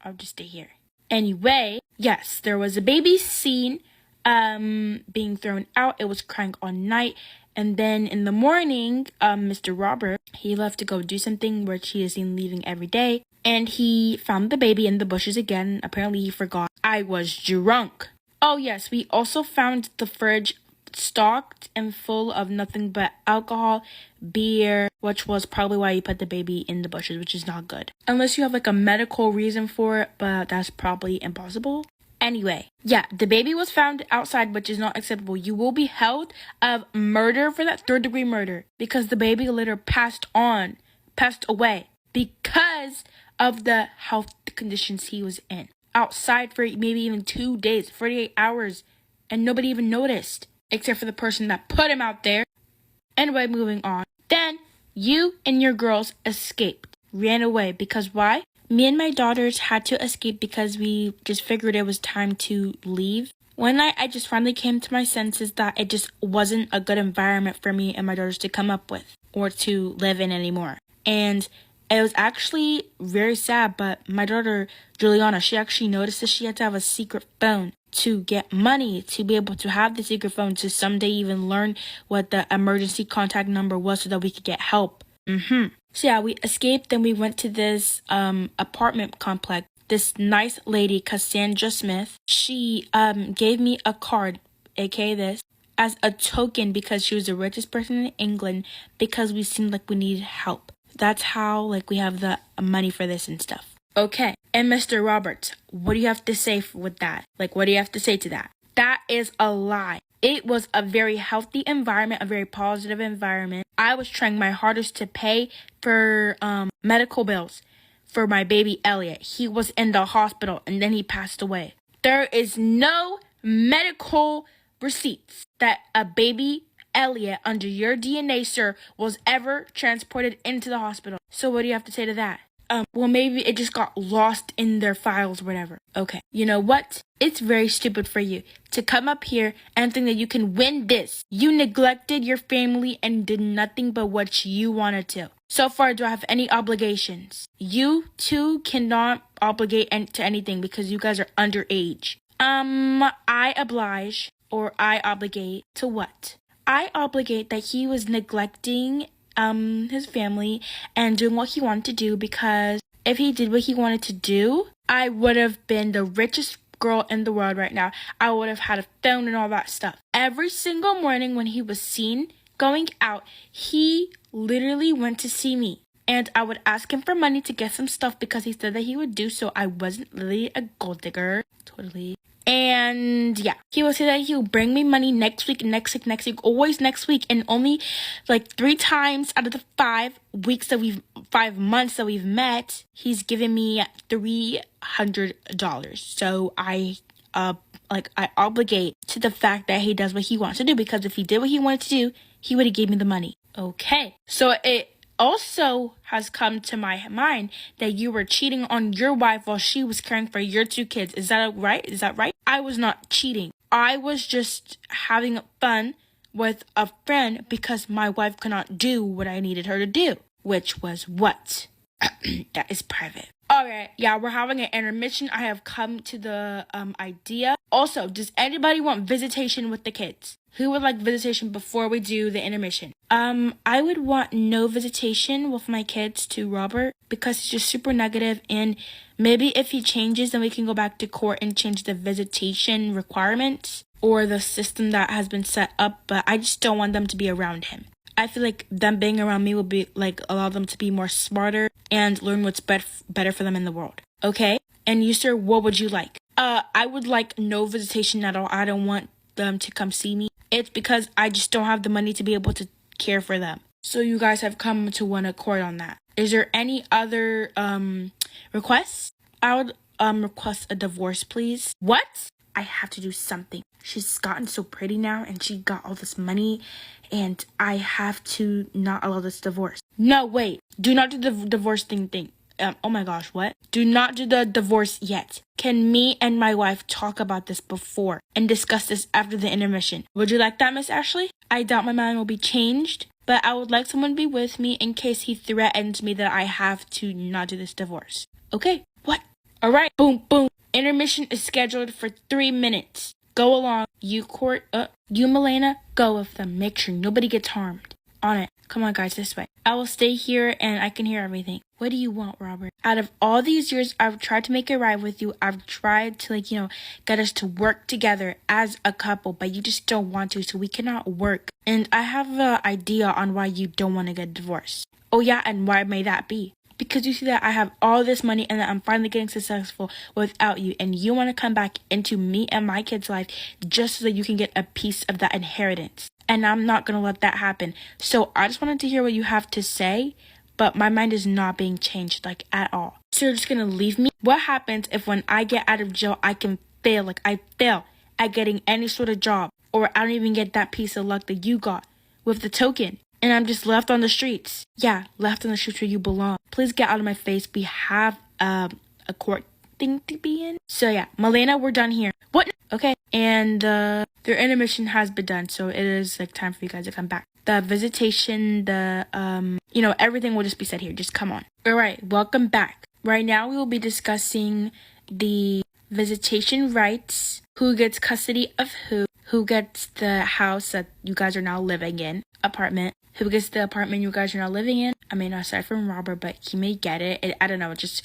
I'll just stay here. Anyway, yes, there was a baby seen being thrown out. It was crying all night. And then in the morning, Mr. Robert, he left to go do something which he is seen leaving every day. And he found the baby in the bushes again. Apparently he forgot. I was drunk. Oh yes, we also found the fridge stocked and full of nothing but alcohol, beer, which was probably why you put the baby in the bushes, which is not good. Unless you have like a medical reason for it, but that's probably impossible. Anyway, yeah, the baby was found outside, which is not acceptable. You will be held of murder for that, 3rd-degree murder, because the baby later passed away because of the health conditions he was in. Outside for maybe even 2 days, 48 hours, and nobody even noticed, except for the person that put him out there. Anyway, moving on. Then, you and your girls escaped, ran away, because why? Me and my daughters had to escape because we just figured it was time to leave. One night, I just finally came to my senses that it just wasn't a good environment for me and my daughters to come up with or to live in anymore. And it was actually very sad, but my daughter, Juliana, she actually noticed that she had to have a secret phone to get money to be able to have the secret phone to someday even learn what the emergency contact number was so that we could get help. So yeah, we escaped, then we went to this apartment complex. This nice lady, Cassandra Smith, she gave me a card, aka this, as a token because she was the richest person in England because we seemed like we needed help. That's how like we have the money for this and stuff. Okay, and Mr. Roberts, what do you have to say with that? Like, what do you have to say to that? That is a lie. It was a very healthy environment, a very positive environment. I was trying my hardest to pay for medical bills for my baby Elliot. He was in the hospital and then he passed away. There is no medical receipts that a baby Elliot under your DNA, sir, was ever transported into the hospital. So what do you have to say to that? Well, maybe it just got lost in their files or whatever. Okay, you know what? It's very stupid for you to come up here and think that you can win this. You neglected your family and did nothing but what you wanted to. So far, do I have any obligations? You two cannot obligate to anything because you guys are underage. I oblige or I obligate to what? I obligate that he was neglecting his family and doing what he wanted to do, because if he did what he wanted to do, I would have been the richest girl in the world right now. I would have had a phone and all that stuff. Every single morning when he was seen going out, he literally went to see me. And I would ask him for money to get some stuff because he said that he would do so. I wasn't really a gold digger. Totally. And yeah, he would say that he would bring me money next week, always next week. And only like 3 times out of the 5 months that we've met, he's given me $300. So I obligate to the fact that he does what he wants to do, because if he did what he wanted to do, he would have gave me the money. Okay, so it also has come to my mind that you were cheating on your wife while she was caring for your 2 kids. Is that right? I was not cheating. I was just having fun with a friend because my wife could not do what I needed her to do, which was what? That is private. Alright, yeah, we're having an intermission. I have come to the idea. Also, does anybody want visitation with the kids? Who would like visitation before we do the intermission? I would want no visitation with my kids to Robert because he's just super negative, and maybe if he changes, then we can go back to court and change the visitation requirements or the system that has been set up, but I just don't want them to be around him. I feel like them being around me will be like allow them to be more smarter and learn what's better for them in the world. Okay? And you, sir, what would you like? I would like no visitation at all. I don't want them to come see me. It's because I just don't have the money to be able to care for them. So you guys have come to one accord on that. Is there any other requests? I would request a divorce, please. What? I have to do something. She's gotten so pretty now and she got all this money and I have to not allow this divorce. No, wait. Do not do the divorce thing. Oh my gosh, what? Do not do the divorce yet. Can me and my wife talk about this before and discuss this after the intermission? Would you like that, Miss Ashley? I doubt my mind will be changed, but I would like someone to be with me in case he threatens me that I have to not do this divorce. Okay, what? All right, boom, boom. Intermission is scheduled for 3 minutes. Go along. You, Milena, go with them. Make sure nobody gets harmed. On it. Come on, guys, this way. I will stay here and I can hear everything. What do you want, Robert? Out of all these years, I've tried to make it right with you. I've tried to, get us to work together as a couple, but you just don't want to, so we cannot work. And I have an idea on why you don't want to get divorced. Oh, yeah, and why may that be? Because you see that I have all this money and that I'm finally getting successful without you. And you want to come back into me and my kid's life just so that you can get a piece of that inheritance. And I'm not going to let that happen. So I just wanted to hear what you have to say. But my mind is not being changed, at all. So you're just going to leave me? What happens if when I get out of jail, I can fail? I fail at getting any sort of job. Or I don't even get that piece of luck that you got with the token. And I'm just left on the streets. Yeah, left on the streets where you belong. Please get out of my face. We have a court thing to be in. So yeah, Milena, we're done here. What? Okay. And their intermission has been done. So it is time for you guys to come back. The visitation, everything will just be said here. Just come on. All right, welcome back. Right now we will be discussing the visitation rights, who gets custody of who gets the house that you guys are now living in, apartment, who gets the apartment you guys are now living in. I mean, aside from Robert, but he may get it. I don't know, just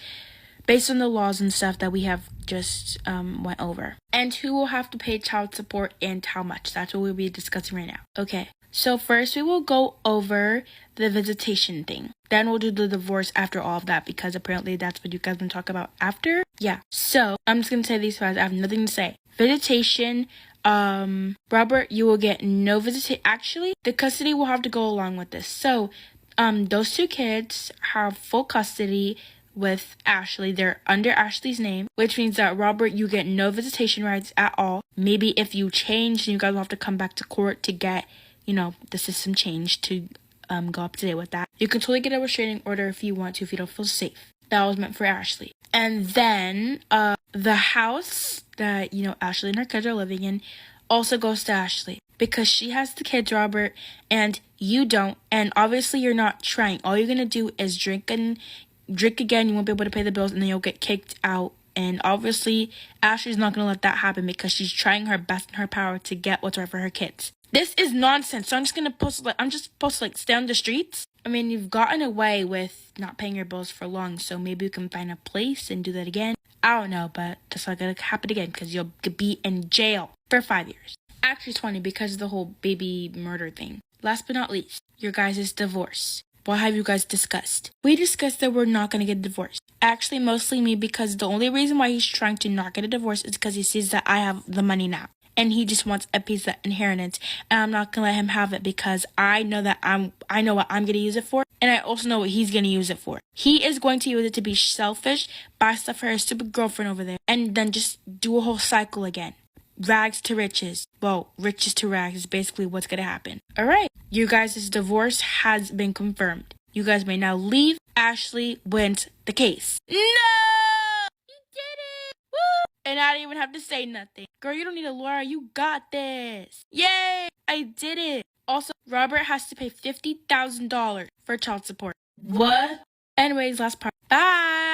based on the laws and stuff that we have just went over. And who will have to pay child support and how much. That's what we'll be discussing right now. Okay, so first we will go over the visitation thing. Then we'll do the divorce after all of that because apparently that's what you guys want to talk about after. Yeah, so I'm just going to say these fast. I have nothing to say. Visitation, Robert, you will get no visitation. Actually, the custody will have to go along with this. So, those two kids have full custody with Ashley. They're under Ashley's name, which means that Robert, you get no visitation rights at all. Maybe if you change, then you guys will have to come back to court to get, the system changed to go up to date with that. You can totally get a restraining order if you want to, if you don't feel safe. That was meant for Ashley. And then, the house that, Ashley and her kids are living in also goes to Ashley because she has the kids, Robert, and you don't. And obviously you're not trying. All you're going to do is drink again. You won't be able to pay the bills and then you'll get kicked out. And obviously Ashley's not going to let that happen because she's trying her best in her power to get what's right for her kids. This is nonsense. So I'm just supposed to stay on the streets. I mean, you've gotten away with not paying your bills for long, so maybe you can find a place and do that again. I don't know, but that's not gonna happen again because you'll be in jail for 5 years. Actually, it's funny because of the whole baby murder thing. Last but not least, your guys' divorce. What have you guys discussed? We discussed that we're not gonna get divorced. Actually, mostly me because the only reason why he's trying to not get a divorce is because he sees that I have the money now. And he just wants a piece of inheritance. And I'm not going to let him have it because I know that I know what I'm going to use it for. And I also know what he's going to use it for. He is going to use it to be selfish, buy stuff for his stupid girlfriend over there. And then just do a whole cycle again. Rags to riches. Well, riches to rags is basically what's going to happen. All right. You guys' divorce has been confirmed. You guys may now leave. Ashley wins the case. No! You did it! Woo! And I didn't even have to say nothing. Girl, you don't need a lawyer. You got this. Yay! I did it. Also, Robert has to pay $50,000 for child support. What? Anyways, last part. Bye!